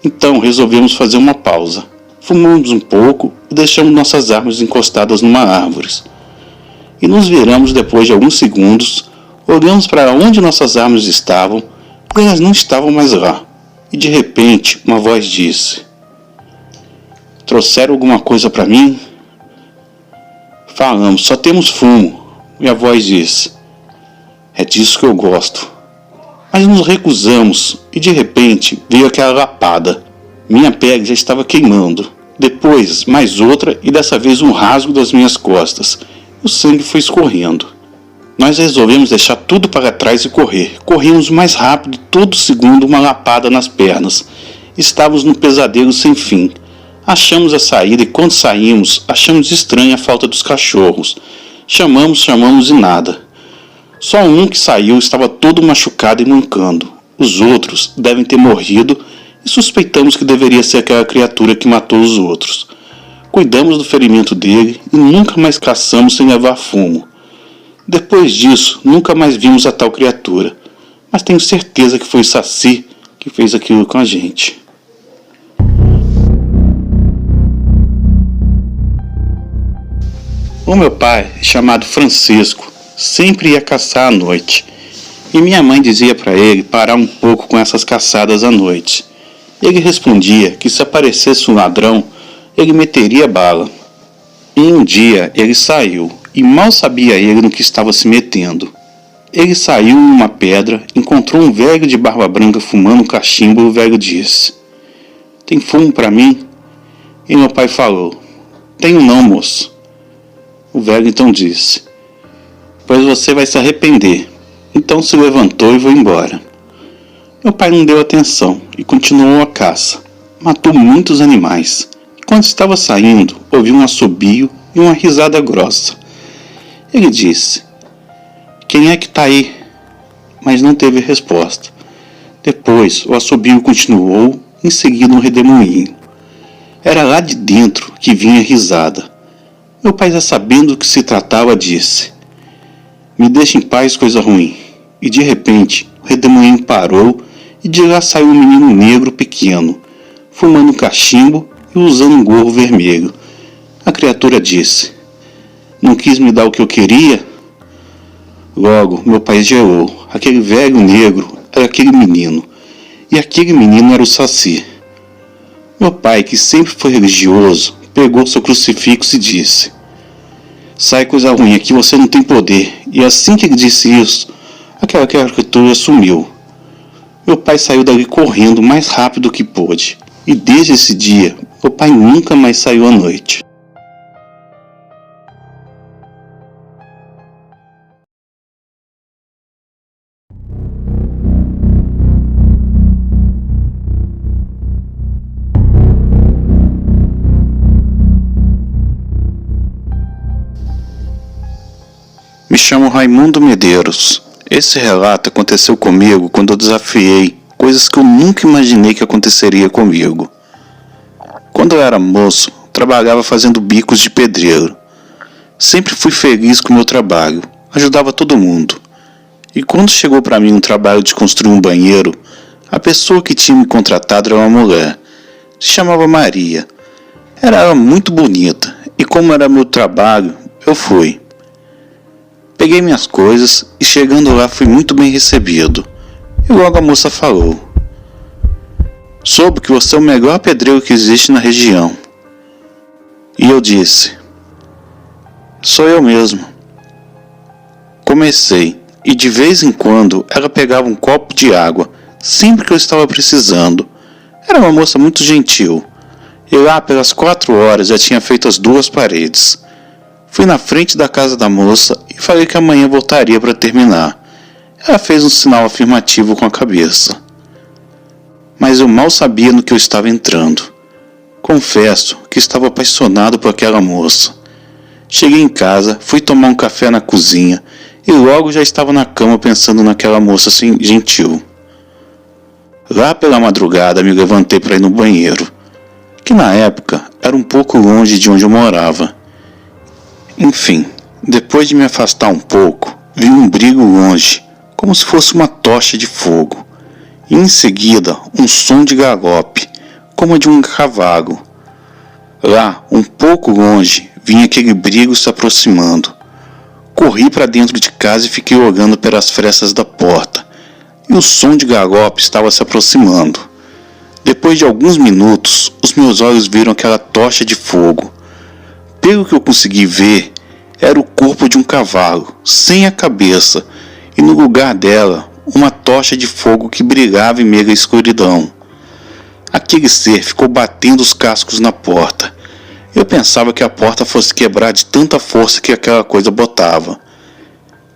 Então resolvemos fazer uma pausa. Fumamos um pouco e deixamos nossas armas encostadas numa árvore. E nos viramos depois de alguns segundos, olhamos para onde nossas armas estavam e elas não estavam mais lá. E de repente uma voz disse: trouxeram alguma coisa para mim? Falamos: só temos fumo. E a voz disse: é disso que eu gosto. Mas nos recusamos e de repente veio aquela lapada. Minha pele já estava queimando. Depois mais outra e dessa vez um rasgo das minhas costas. O sangue foi escorrendo. Nós resolvemos deixar tudo para trás e correr. Corríamos mais rápido e todo segundo uma lapada nas pernas. Estávamos num pesadelo sem fim. Achamos a saída e quando saímos, achamos estranha a falta dos cachorros. Chamamos e nada. Só um que saiu estava todo machucado e mancando. Os outros devem ter morrido e suspeitamos que deveria ser aquela criatura que matou os outros. Cuidamos do ferimento dele e nunca mais caçamos sem levar fumo. Depois disso, nunca mais vimos a tal criatura, mas tenho certeza que foi o Saci que fez aquilo com a gente. O meu pai, chamado Francisco, sempre ia caçar à noite, e minha mãe dizia para ele parar um pouco com essas caçadas à noite. Ele respondia que se aparecesse um ladrão, ele meteria bala. E um dia ele saiu, e mal sabia ele no que estava se metendo. Ele saiu em uma pedra, encontrou um velho de barba branca fumando um cachimbo e o velho disse: tem fumo para mim? E meu pai falou: tenho não, moço. O velho então disse: pois você vai se arrepender. Então se levantou e foi embora. Meu pai não deu atenção e continuou a caça. Matou muitos animais. E quando estava saindo, ouviu um assobio e uma risada grossa. Ele disse: quem é que está aí? Mas não teve resposta. Depois o assobio continuou, em seguida um redemoinho. Era lá de dentro que vinha a risada. Meu pai, já sabendo do que se tratava, disse: me deixe em paz, coisa ruim. E de repente, o redemoinho parou e de lá saiu um menino negro pequeno, fumando um cachimbo e usando um gorro vermelho. A criatura disse: não quis me dar o que eu queria? Logo, meu pai gelou. Aquele velho negro era aquele menino, e aquele menino era o Saci. Meu pai, que sempre foi religioso, pegou seu crucifixo e disse: Sai coisa ruim, aqui você não tem poder. E assim que ele disse isso, aquela criatura sumiu. Meu pai saiu dali correndo o mais rápido que pôde. E desde esse dia, meu pai nunca mais saiu à noite. Me chamo Raimundo Medeiros. Esse relato aconteceu comigo quando eu desafiei coisas que eu nunca imaginei que aconteceria comigo. Quando eu era moço, trabalhava fazendo bicos de pedreiro. Sempre fui feliz com o meu trabalho, ajudava todo mundo. E quando chegou para mim um trabalho de construir um banheiro, a pessoa que tinha me contratado era uma mulher. Se chamava Maria. Era muito bonita e como era meu trabalho, eu fui. Peguei minhas coisas e chegando lá fui muito bem recebido. E logo a moça falou: soube que você é o melhor pedreiro que existe na região. E eu disse: sou eu mesmo. Comecei, e de vez em quando ela pegava um copo de água, sempre que eu estava precisando. Era uma moça muito gentil. E lá pelas 4 horas já tinha feito as 2 paredes. Fui na frente da casa da moça e falei que amanhã voltaria para terminar. Ela fez um sinal afirmativo com a cabeça. Mas eu mal sabia no que eu estava entrando. Confesso que estava apaixonado por aquela moça. Cheguei em casa, fui tomar um café na cozinha e logo já estava na cama pensando naquela moça assim, gentil. Lá pela madrugada me levantei para ir no banheiro, que na época era um pouco longe de onde eu morava. Enfim, depois de me afastar um pouco, vi um brilho longe, como se fosse uma tocha de fogo, e em seguida um som de galope, como a de um cavalo. Lá, um pouco longe, vinha aquele brilho se aproximando. Corri para dentro de casa e fiquei olhando pelas frestas da porta, e o som de galope estava se aproximando. Depois de alguns minutos, os meus olhos viram aquela tocha de fogo. Pelo que eu consegui ver, era o corpo de um cavalo, sem a cabeça, e no lugar dela, uma tocha de fogo que brilhava em meio à escuridão. Aquele ser ficou batendo os cascos na porta. Eu pensava que a porta fosse quebrar de tanta força que aquela coisa botava.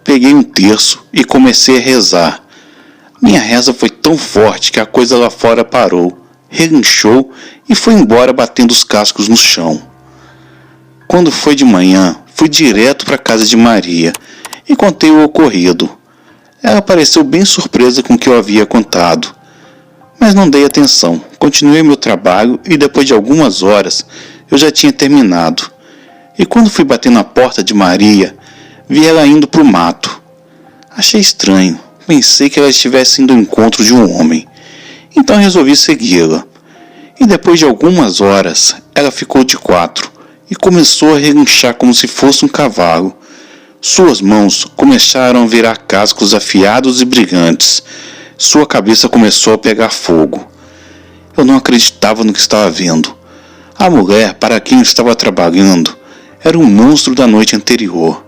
Peguei um terço e comecei a rezar. Minha reza foi tão forte que a coisa lá fora parou, relinchou e foi embora batendo os cascos no chão. Quando foi de manhã, fui direto para a casa de Maria e contei o ocorrido. Ela pareceu bem surpresa com o que eu havia contado. Mas não dei atenção, continuei meu trabalho e depois de algumas horas eu já tinha terminado. E quando fui bater na porta de Maria, vi ela indo para o mato. Achei estranho, pensei que ela estivesse indo ao encontro de um homem. Então resolvi segui-la. E depois de algumas horas, ela ficou de 4 e começou a relinchar como se fosse um cavalo. Suas mãos começaram a virar cascos afiados e brilhantes. Sua cabeça começou a pegar fogo. Eu não acreditava no que estava vendo. A mulher para quem eu estava trabalhando era um monstro da noite anterior.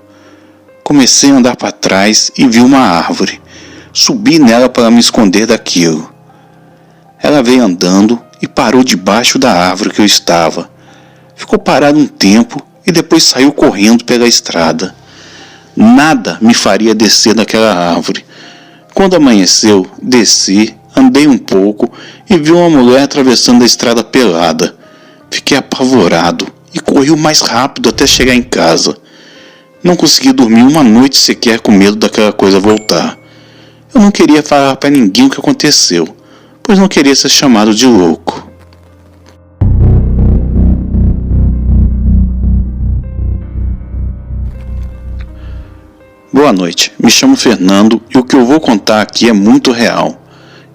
Comecei a andar para trás e vi uma árvore. Subi nela para me esconder daquilo. Ela veio andando e parou debaixo da árvore que eu estava. Ficou parado um tempo e depois saiu correndo pela estrada. Nada me faria descer daquela árvore. Quando amanheceu, desci, andei um pouco e vi uma mulher atravessando a estrada pelada. Fiquei apavorado e corri o mais rápido até chegar em casa. Não consegui dormir uma noite sequer com medo daquela coisa voltar. Eu não queria falar para ninguém o que aconteceu, pois não queria ser chamado de louco. Boa noite, me chamo Fernando e o que eu vou contar aqui é muito real.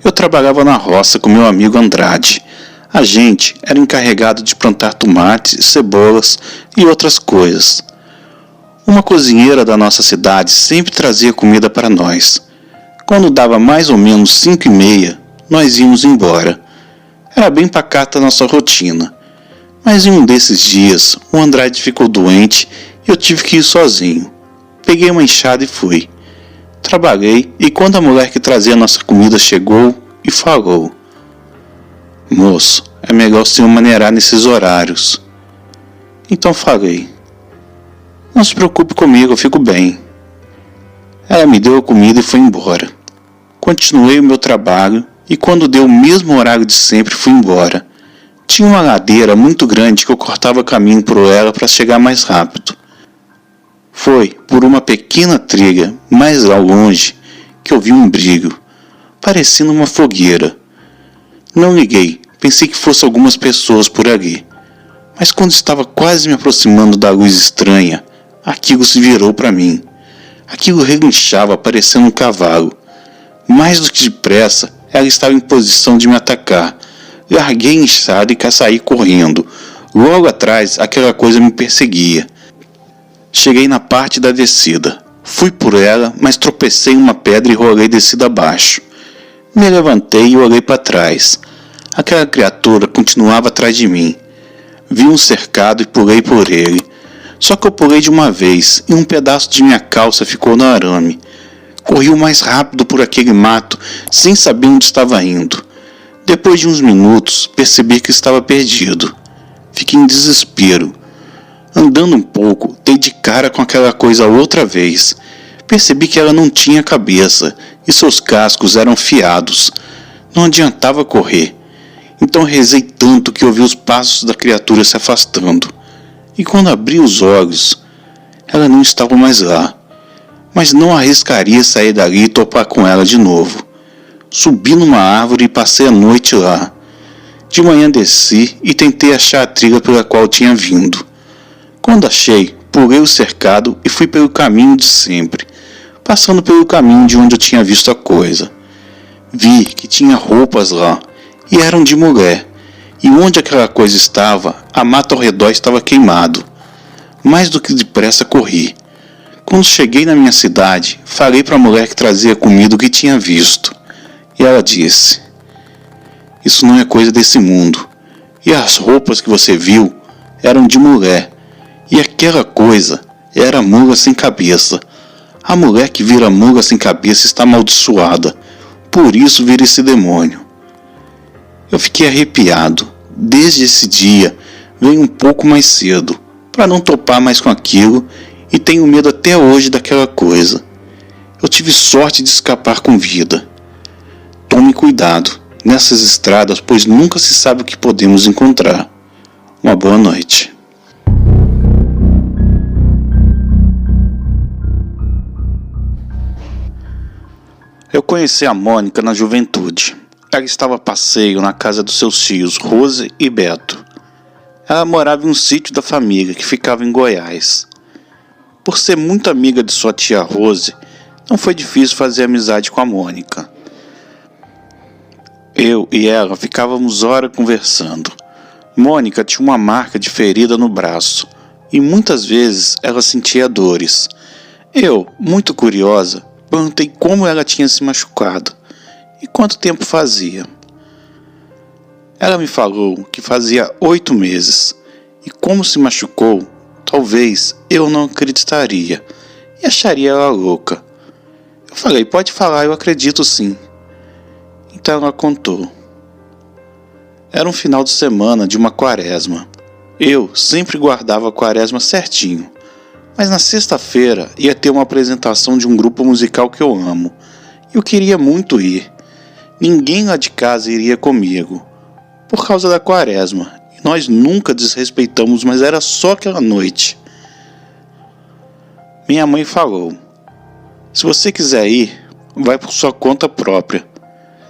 Eu trabalhava na roça com meu amigo Andrade. A gente era encarregado de plantar tomates, cebolas e outras coisas. Uma cozinheira da nossa cidade sempre trazia comida para nós. Quando dava mais ou menos 5h30, nós íamos embora. Era bem pacata a nossa rotina. Mas em um desses dias, o Andrade ficou doente e eu tive que ir sozinho. Peguei uma enxada e fui. Trabalhei, e quando a mulher que trazia nossa comida chegou e falou: moço, é melhor o senhor maneirar nesses horários. Então falei: não se preocupe comigo, eu fico bem. Ela me deu a comida e foi embora. Continuei o meu trabalho e quando deu o mesmo horário de sempre fui embora. Tinha uma ladeira muito grande que eu cortava caminho por ela para chegar mais rápido. Foi por uma pequena trilha, mais ao longe, que eu vi um brilho, parecendo uma fogueira. Não liguei, pensei que fossem algumas pessoas por ali. Mas quando estava quase me aproximando da luz estranha, aquilo se virou para mim. Aquilo relinchava parecendo um cavalo. Mais do que depressa, ela estava em posição de me atacar. Larguei a enxada e saí correndo. Logo atrás, aquela coisa me perseguia. Cheguei na parte da descida. Fui por ela, mas tropecei em uma pedra e rolei descida abaixo. Me levantei e olhei para trás. Aquela criatura continuava atrás de mim. Vi um cercado e pulei por ele. Só que eu pulei de uma vez e um pedaço de minha calça ficou no arame. Corri o mais rápido por aquele mato, sem saber onde estava indo. Depois de uns minutos, percebi que estava perdido. Fiquei em desespero. Andando um pouco, dei de cara com aquela coisa outra vez. Percebi que ela não tinha cabeça e seus cascos eram fiados. Não adiantava correr. Então rezei tanto que ouvi os passos da criatura se afastando. E quando abri os olhos, ela não estava mais lá. Mas não arriscaria sair dali e topar com ela de novo. Subi numa árvore e passei a noite lá. De manhã desci e tentei achar a trilha pela qual tinha vindo. Quando achei, pulei o cercado e fui pelo caminho de sempre, passando pelo caminho de onde eu tinha visto a coisa. Vi que tinha roupas lá, e eram de mulher, e onde aquela coisa estava, a mata ao redor estava queimado. Mais do que depressa corri. Quando cheguei na minha cidade, falei para a mulher que trazia comida o que tinha visto. E ela disse: isso não é coisa desse mundo. E as roupas que você viu eram de mulher. E aquela coisa era a mula sem cabeça. A mulher que vira mula sem cabeça está amaldiçoada. Por isso vira esse demônio. Eu fiquei arrepiado. Desde esse dia, venho um pouco mais cedo, para não topar mais com aquilo, e tenho medo até hoje daquela coisa. Eu tive sorte de escapar com vida. Tome cuidado nessas estradas, pois nunca se sabe o que podemos encontrar. Uma boa noite. Eu conheci a Mônica na juventude. Ela estava a passeio na casa dos seus tios, Rose e Beto. Ela morava em um sítio da família que ficava em Goiás. Por ser muito amiga de sua tia Rose, não foi difícil fazer amizade com a Mônica. Eu e ela ficávamos horas conversando. Mônica tinha uma marca de ferida no braço e muitas vezes ela sentia dores. Eu, muito curiosa, perguntei como ela tinha se machucado e quanto tempo fazia. Ela me falou que fazia 8 meses e como se machucou, talvez eu não acreditaria e acharia ela louca. Eu falei: pode falar, eu acredito sim. Então ela contou. Era um final de semana de uma quaresma. Eu sempre guardava a quaresma certinho, mas na sexta-feira ia ter uma apresentação de um grupo musical que eu amo. Eu queria muito ir. Ninguém lá de casa iria comigo, por causa da quaresma, e nós nunca desrespeitamos, mas era só aquela noite. Minha mãe falou: se você quiser ir, vai por sua conta própria.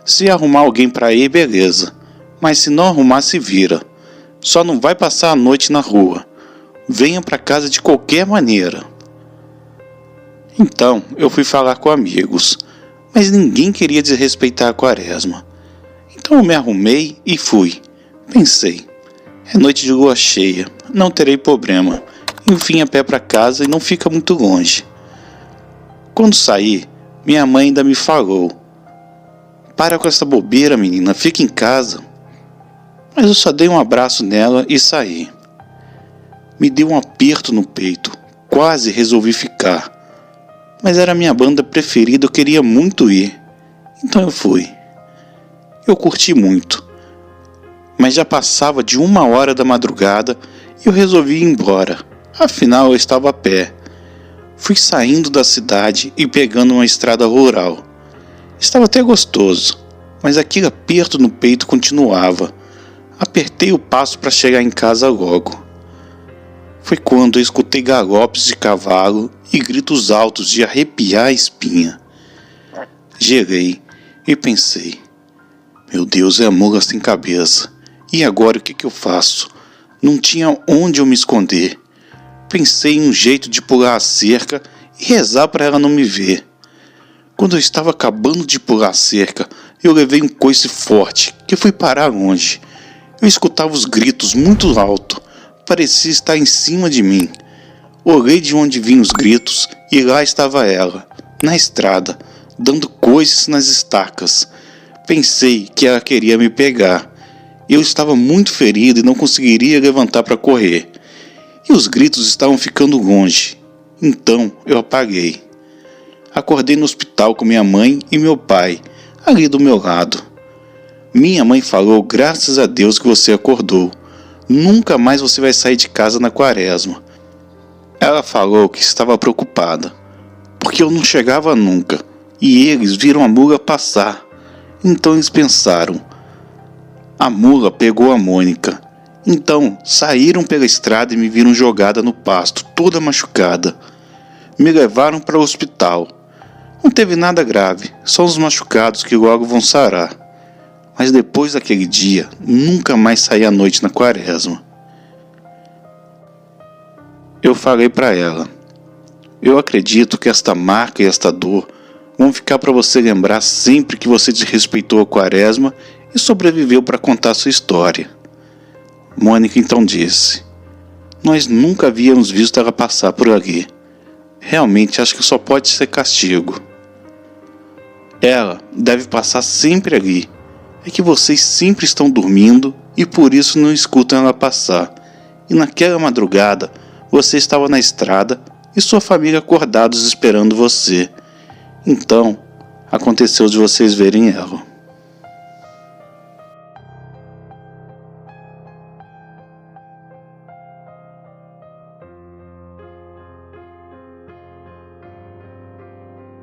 Se arrumar alguém para ir, beleza, mas se não arrumar, se vira. Só não vai passar a noite na rua. Venha para casa de qualquer maneira. Então eu fui falar com amigos, mas ninguém queria desrespeitar a quaresma. Então eu me arrumei e fui. Pensei: é noite de lua cheia, não terei problema. Enfim, a pé para casa e não fica muito longe. Quando saí, minha mãe ainda me falou: para com essa bobeira, menina, fica em casa. Mas eu só dei um abraço nela e saí. Me deu um aperto no peito, quase resolvi ficar. Mas era a minha banda preferida, eu queria muito ir. Então eu fui. Eu curti muito. Mas já passava de 1h da madrugada e eu resolvi ir embora. Afinal, eu estava a pé. Fui saindo da cidade e pegando uma estrada rural. Estava até gostoso, mas aquele aperto no peito continuava. Apertei o passo para chegar em casa logo. Foi quando eu escutei galopes de cavalo e gritos altos de arrepiar a espinha. Gelei e pensei: meu Deus, é a mula sem cabeça. E agora o que eu faço? Não tinha onde eu me esconder. Pensei em um jeito de pular a cerca e rezar para ela não me ver. Quando eu estava acabando de pular a cerca, eu levei um coice forte que fui parar longe. Eu escutava os gritos muito alto, parecia estar em cima de mim. Olhei de onde vinham os gritos e lá estava ela, na estrada, dando coices nas estacas. Pensei que ela queria me pegar. Eu estava muito ferido e não conseguiria levantar para correr. E os gritos estavam ficando longe. Então eu apaguei. Acordei no hospital com minha mãe e meu pai, ali do meu lado. Minha mãe falou: graças a Deus que você acordou. Nunca mais você vai sair de casa na quaresma. Ela falou que estava preocupada, porque eu não chegava nunca, e eles viram a mula passar. Então eles pensaram: a mula pegou a Mônica. Então saíram pela estrada e me viram jogada no pasto, toda machucada. Me levaram para o hospital. Não teve nada grave, só os machucados que logo vão sarar. Mas depois daquele dia, nunca mais saí à noite na quaresma. Eu falei para ela: eu acredito que esta marca e esta dor vão ficar para você lembrar sempre que você desrespeitou a quaresma e sobreviveu para contar sua história. Mônica então disse: nós nunca havíamos visto ela passar por ali. Realmente acho que só pode ser castigo. Ela deve passar sempre ali. É que vocês sempre estão dormindo e por isso não escutam ela passar. E naquela madrugada você estava na estrada e sua família acordados esperando você. Então aconteceu de vocês verem ela.